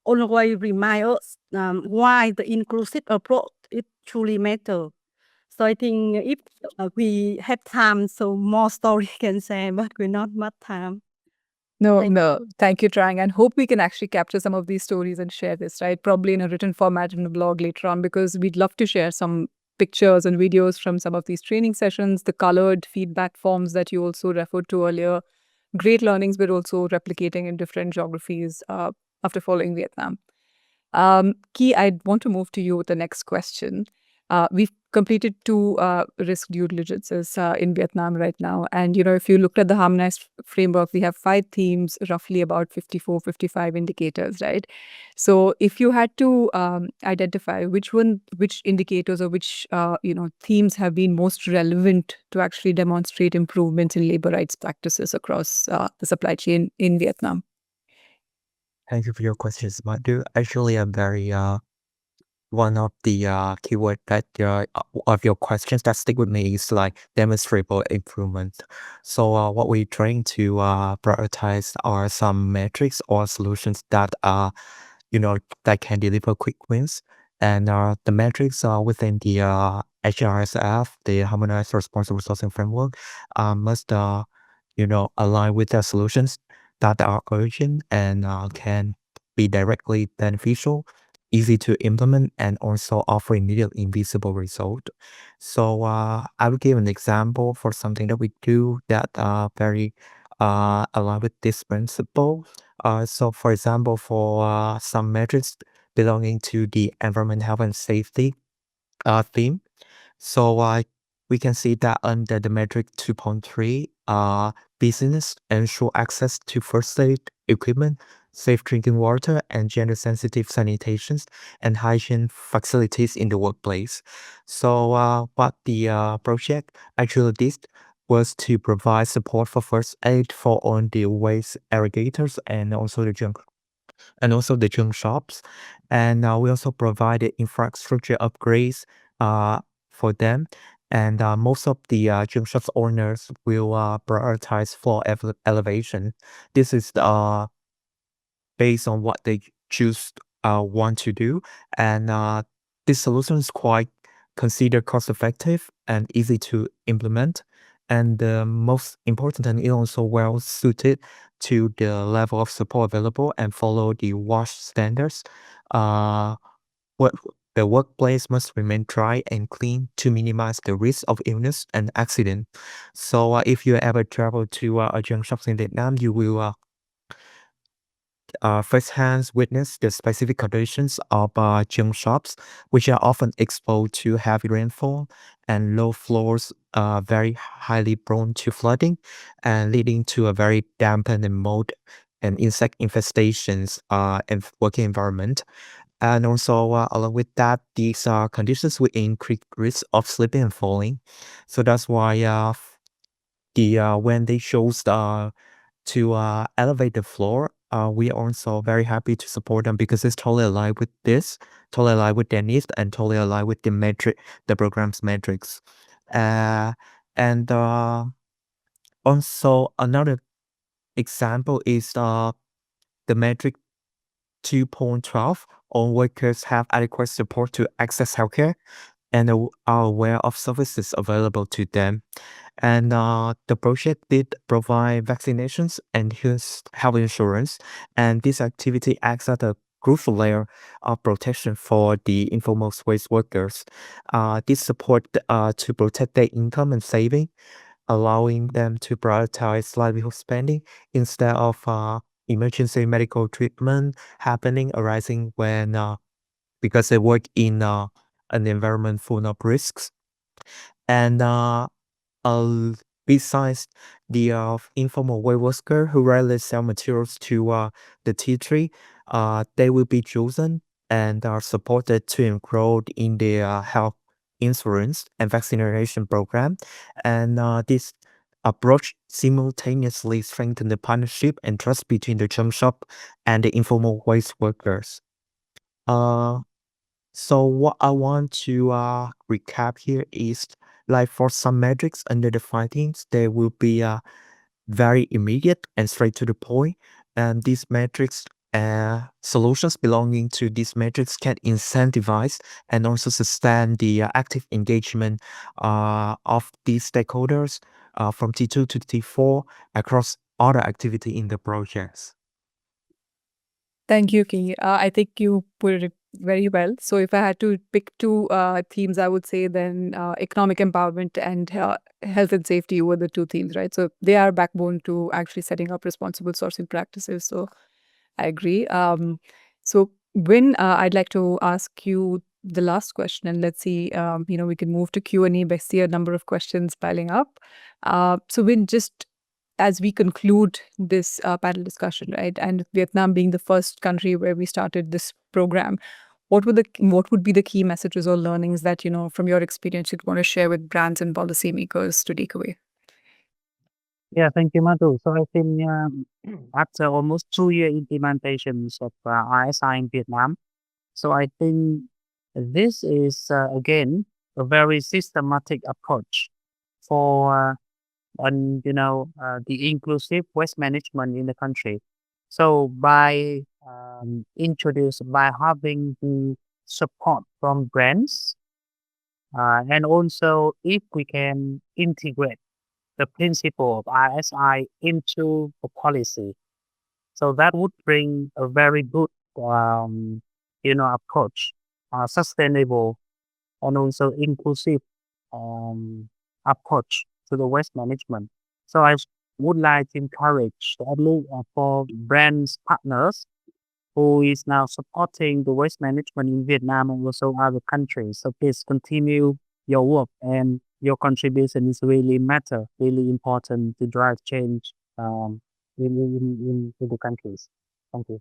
always remind us why the inclusive approach it truly matters. So I think if we have time, so more story can say, but we're not much time. No, thank you, Trang, and hope we can actually capture some of these stories and share this, right? Probably in a written format in a blog later on, because we'd love to share some pictures and videos from some of these training sessions, the colored feedback forms that you also referred to earlier. Great learnings, but also replicating in different geographies after following Vietnam. Key, I want to move to you with the next question. We've completed 2 risk due diligences in Vietnam right now. And, if you looked at the Harmonized framework, we have 5 themes, roughly about 54, 55 indicators, right? So if you had to identify which indicators or which, themes have been most relevant to actually demonstrate improvements in labor rights practices across the supply chain in Vietnam. Thank you for your questions, Madhu. Actually, I'm very one of the keyword that of your questions that stick with me is like demonstrable improvement. So what we're trying to prioritize are some metrics or solutions that that can deliver quick wins. And the metrics within the HRSF, the Harmonized Responsible Sourcing Framework, must align with the solutions that are urgent and can be directly beneficial, easy to implement, and also offer immediate invisible result. So I will give an example for something that we do that very aligned with this principle. So for example, for some metrics belonging to the environment, health, and safety theme, so we can see that under the metric 2.3, business ensure access to first aid equipment safe drinking water, and gender-sensitive sanitations and hygiene facilities in the workplace. So, what the project actually did was to provide support for first aid for all the waste irrigators and also the junk shops. And we also provided infrastructure upgrades uh, for them. And most of the junk shops owners will prioritize floor elevation. This is based on what they choose want to do. And this solution is quite considered cost effective and easy to implement. And most important, and it also well suited to the level of support available and follow the WASH standards. Uh, what the workplace must remain dry and clean to minimize the risk of illness and accident. So if you ever travel to a junk shops in Vietnam, you will firsthand witness the specific conditions of gym shops, which are often exposed to heavy rainfall and low floors, very highly prone to flooding, and leading to a very dampened and mold and insect infestations and working environment. And also, along with that, these conditions will increase risk of slipping and falling. So that's why the when they chose to elevate the floor, we are also very happy to support them because it's totally aligned with this, totally aligned with their needs, and totally aligned with the program's metrics. Uh, and Also another example is the metric 2.12. All workers have adequate support to access healthcare and are aware of services available to them. And the project did provide vaccinations and health insurance. And this activity acts as a crucial layer of protection for the informal waste workers. This support to protect their income and saving, allowing them to prioritize livelihood spending instead of emergency medical treatment happening arising when because they work in an environment full of risks. And uh, besides the informal way worker who rarely sell materials to the T3, they will be chosen and are supported to enroll in the health insurance and vaccination program. And this approach simultaneously strengthen the partnership and trust between the jump shop and the informal waste workers. Uh, so what I want to recap here is like for some metrics under the findings, they will be very immediate and straight to the point. And these metrics solutions belonging to these metrics can incentivize and also sustain the active engagement of these stakeholders from T2 to T4 across other activity in the projects. Thank you, Ki. I think you put it very well. So if I had to pick two themes, I would say then economic empowerment and health and safety were the two themes, right? So they are backbone to actually setting up responsible sourcing practices. So I agree. So Win, I'd like to ask you the last question, and let's see, we can move to Q&A. I see a number of questions piling up. So Win, just as we conclude this panel discussion, right, and Vietnam being the first country where we started this program, what would be the key messages or learnings that from your experience you'd want to share with brands and policymakers to take away? Yeah, thank you, Madhu. So I think after almost 2 year implementations of ISI in Vietnam, so I think this is again a very systematic approach for the inclusive waste management in the country. So by by having the support from brands, and also if we can integrate the principle of ISI into the policy, so that would bring a very good, approach, sustainable and also inclusive approach to the waste management. So would like to encourage at least for brands partners who is now supporting the waste management in Vietnam and also other countries. So please continue your work and your contribution is really matter, really important to drive change in the countries. Thank you.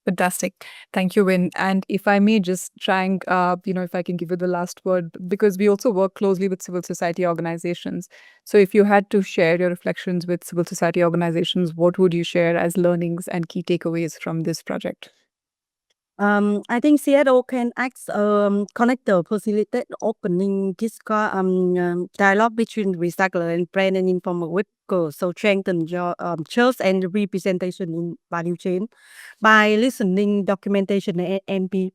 Fantastic. Thank you, Win. And if I may just try and, if I can give you the last word, because we also work closely with civil society organizations. So if you had to share your reflections with civil society organizations, what would you share as learnings and key takeaways from this project? I think CSO can act connector, facilitate opening dialogue between recycler and brand and informal worker, so strengthen your trust and representation in value chain by listening, documentation, and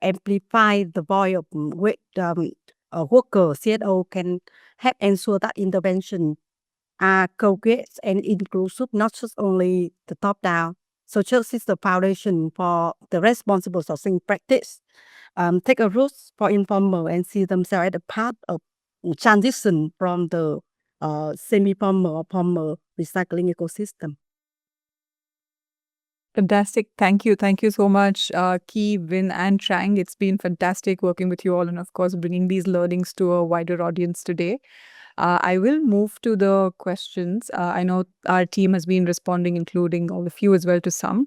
amplify the voice of worker. CSO can help ensure that intervention are coherent and inclusive, not just only the top down. So just is the foundation for the responsible sourcing practice. Take a route for informal and see themselves as a part of transition from the semi-formal or formal recycling ecosystem. Fantastic. Thank you. Thank you so much, Ki, Win, and Trang. It's been fantastic working with you all and, of course, bringing these learnings to a wider audience today. I will move to the questions. I know our team has been responding, including all of you as well, to some.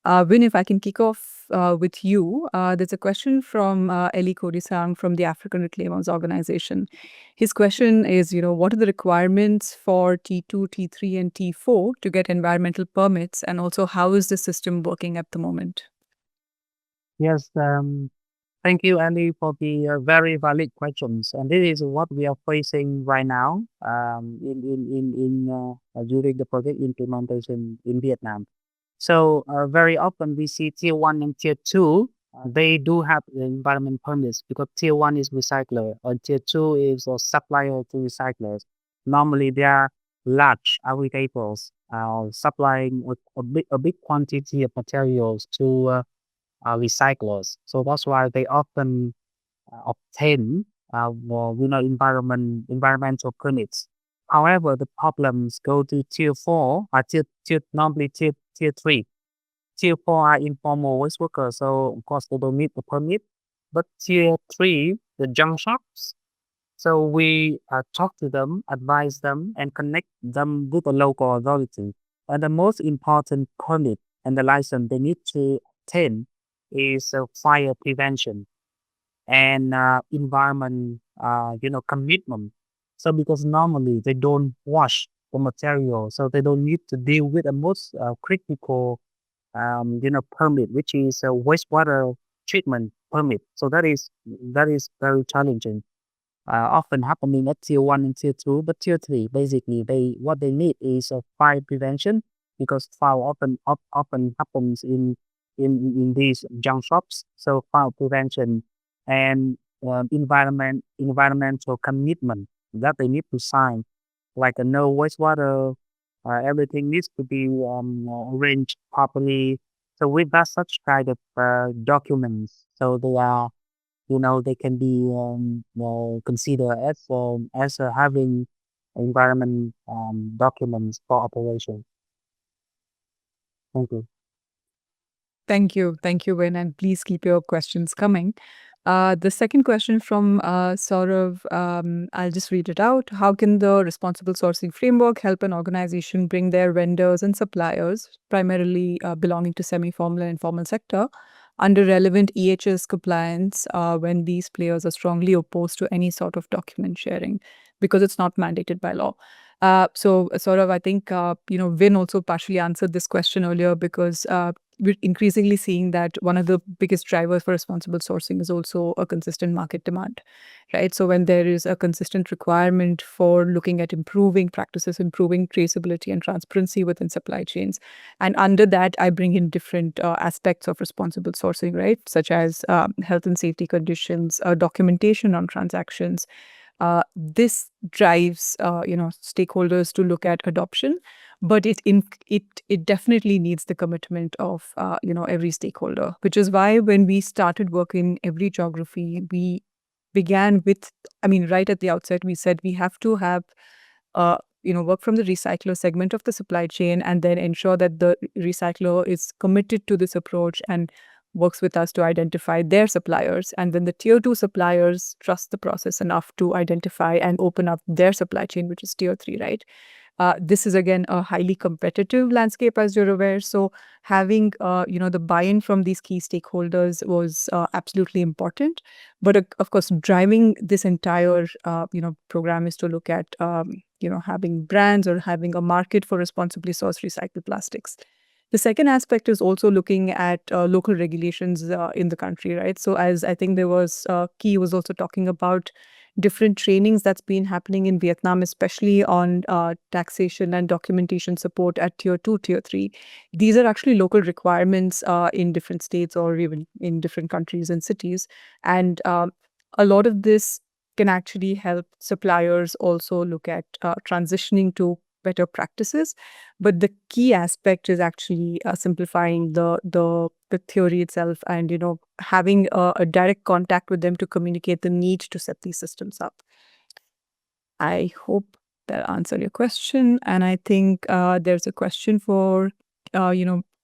Win, if I can kick off with you, there's a question from Eli Kodisang from the African Reclaimers Organization. His question is, what are the requirements for T2, T3, and T4 to get environmental permits? And also, how is the system working at the moment? Yes, thank you, Andy, for the very valid questions. And this is what we are facing right now during the project implementation in Vietnam. So very often we see tier 1 and tier 2, they do have the environment permits because tier 1 is recycler or tier 2 is a supplier to recyclers. Normally they are large aggregators supplying a big quantity of materials to recyclers. So that's why they often obtain environmental permits. However, the problems go to tier 4, normally tier 3. Tier 4 are informal waste workers, so of course they don't need the permit. But tier 3, the junk shops, so we talk to them, advise them, and connect them with the local authority. And the most important permit and the license they need to obtain is fire prevention and environment, commitment. So because normally they don't wash the material, so they don't need to deal with the most critical, permit, which is a wastewater treatment permit. So that is very challenging. Often happening at tier 1 and tier 2, but tier 3, basically, what they need is fire prevention because fire often happens in these junk shops. So fire prevention and environmental commitment that they need to sign, like a no wastewater, everything needs to be arranged properly. So with that such kind of documents, so they are they can be considered as having environment documents for operation. Thank you. Thank you. Thank you, Win. And please keep your questions coming. The second question from Saurav, I'll just read it out. How can the responsible sourcing framework help an organization bring their vendors and suppliers, primarily belonging to semi-formal and informal sector, under relevant EHS compliance when these players are strongly opposed to any sort of document sharing because it's not mandated by law? So sort of, I think, Vin also partially answered this question earlier because we're increasingly seeing that one of the biggest drivers for responsible sourcing is also a consistent market demand, right? So when there is a consistent requirement for looking at improving practices, improving traceability and transparency within supply chains, and under that, I bring in different aspects of responsible sourcing, right? Such as health and safety conditions, documentation on transactions. This drives, stakeholders to look at adoption, but it definitely needs the commitment of every stakeholder, which is why when we started work in every geography, we began with, right at the outset, we said we have to have work from the recycler segment of the supply chain and then ensure that the recycler is committed to this approach and works with us to identify their suppliers. And then the tier 2 suppliers trust the process enough to identify and open up their supply chain, which is tier 3, right? This is again a highly competitive landscape, as you're aware. So having the buy-in from these key stakeholders was absolutely important. But of course, driving this entire program is to look at having brands or having a market for responsibly sourced recycled plastics. The second aspect is also looking at local regulations in the country, right? So as I think there was, Key was also talking about different trainings that's been happening in Vietnam, especially on taxation and documentation support at tier 2, tier 3. These are actually local requirements in different states or even in different countries and cities. And a lot of this can actually help suppliers also look at transitioning to better practices. But the key aspect is actually simplifying the theory itself and having a direct contact with them to communicate the need to set these systems up. I hope that answered your question. And I think there's a question for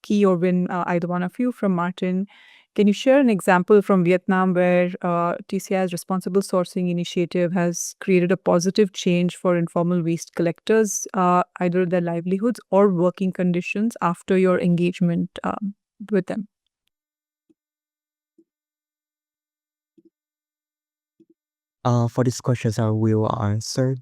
Key or Win, either one of you, from Martin. Can you share an example from Vietnam where TCI's responsible sourcing initiative has created a positive change for informal waste collectors, either their livelihoods or working conditions after your engagement with them? For these questions, I will answer.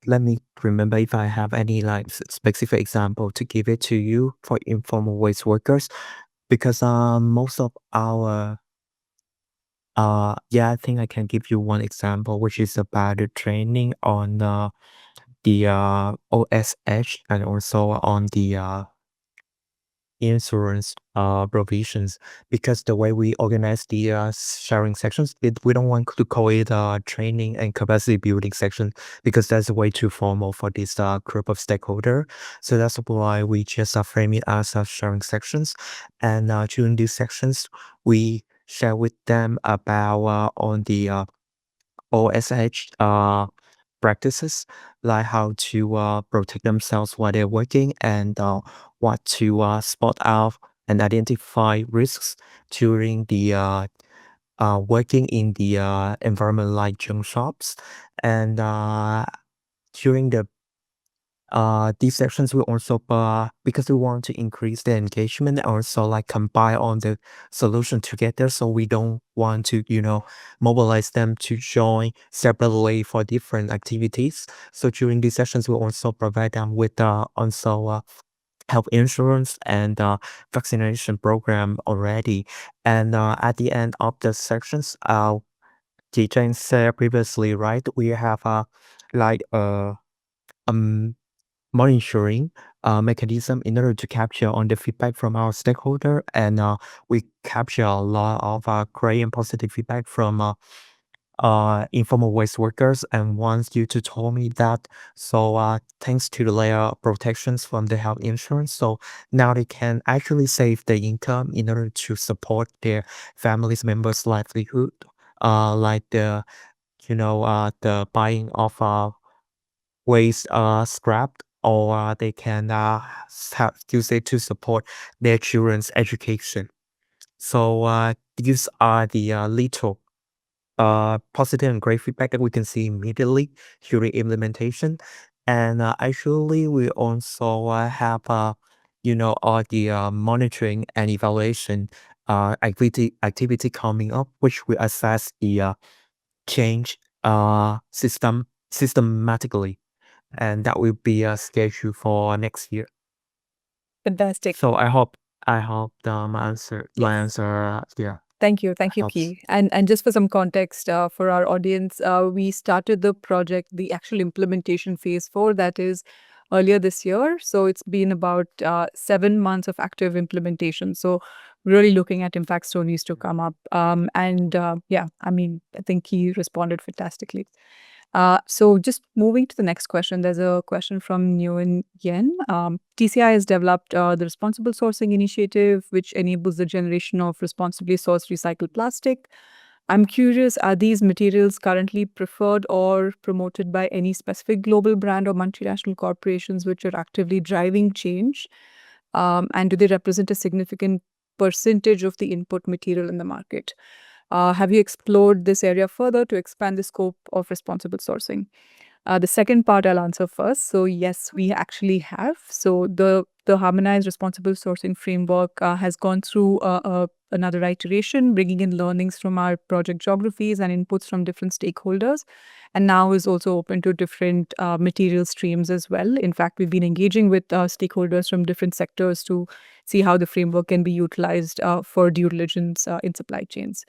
Let me remember if I have any specific example to give it to you for informal waste workers, because most of our I think I can give you one example, which is about the training on the OSH and also on the insurance provisions, because the way we organize the sharing sections, we don't want to call it training and capacity building section, because that's way too formal for this group of stakeholder. So that's why we just frame it as sharing sections. And during these sections, we share with them about on the OSH practices, like how to protect themselves while they're working, and what to spot out and identify risks during the working in the environment like junk shops. And during these sections will also because we want to increase the engagement and also like combine all the solution together, so we don't want to mobilize them to join separately for different activities. So during these sessions we also provide them with also health insurance and vaccination program already. And at the end of the sections, Jane said previously, right, we have like um monitoring mechanism in order to capture on the feedback from our stakeholder. And we capture a lot of great and positive feedback from informal waste workers. And once you two told me that, so thanks to the layer of protections from the health insurance, so now they can actually save the income in order to support their families members livelihood, like the the buying of waste scrapped, or they can use it to support their children's education. So these are the little positive and great feedback that we can see immediately during implementation. And actually, we also have all the monitoring and evaluation activity coming up, which we assess the change systematically, and that will be scheduled for next year. Fantastic. So my answer, yeah. Thank you, helps. Key. And just for some context for our audience, we started the project, the actual implementation phase 4, that is earlier this year. So it's been about 7 months of active implementation. So really looking at impact stories to come up. I think Key responded fantastically. So just moving to the next question, there's a question from Nguyen Yen. TCI has developed the Responsible Sourcing Initiative, which enables the generation of responsibly sourced recycled plastic. I'm curious, are these materials currently preferred or promoted by any specific global brand or multinational corporations which are actively driving change? And do they represent a significant percentage of the input material in the market? Have you explored this area further to expand the scope of responsible sourcing? The second part I'll answer first. So yes, we actually have. So the harmonized responsible sourcing framework has gone through another iteration, bringing in learnings from our project geographies and inputs from different stakeholders, and now is also open to different material streams as well. In fact, we've been engaging with stakeholders from different sectors to see how the framework can be utilized for due diligence in supply chains.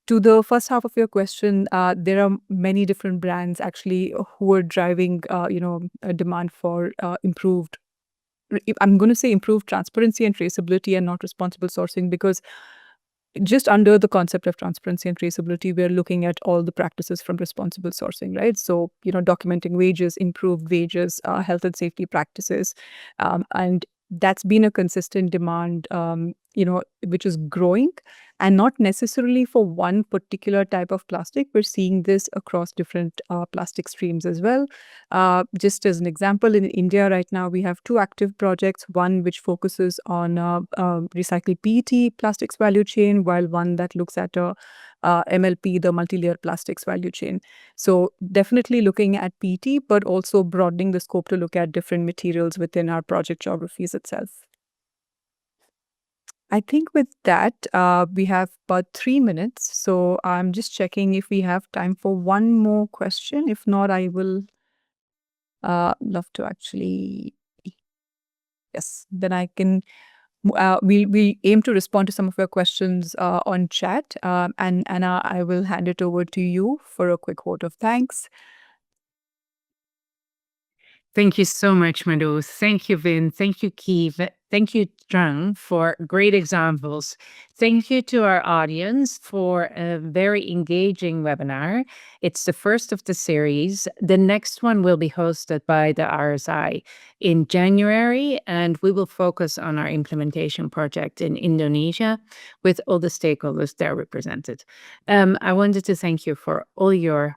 To the first half of your question, there are many different brands actually who are driving, a demand for improved. I'm going to say improved transparency and traceability, and not responsible sourcing, because just under the concept of transparency and traceability, we're looking at all the practices from responsible sourcing, right? So, documenting wages, improved wages, health and safety practices, and that's been a consistent demand, which is growing, and not necessarily for one particular type of plastic. We're seeing this across different plastic streams as well. Just as an example, in India right now, we have two active projects, one which focuses on recycled PET plastics value chain, while one that looks at MLP, the multi-layer plastics value chain. So definitely looking at PET, but also broadening the scope to look at different materials within our project geographies itself. I think with that, we have about 3 minutes. So I'm just checking if we have time for one more question. If not, I will love to actually. Yes, then I can. We aim to respond to some of your questions on chat. And Anna, I will hand it over to you for a quick vote of thanks. Thank you so much, Madhu. Thank you, Vin. Thank you, Keith. Thank you, Trang, for great examples. Thank you to our audience for a very engaging webinar. It's the first of the series. The next one will be hosted by the RSI in January, and we will focus on our implementation project in Indonesia with all the stakeholders there represented. I wanted to thank you for all your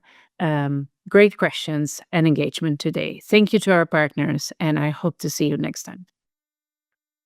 great questions and engagement today. Thank you to our partners, and I hope to see you next time.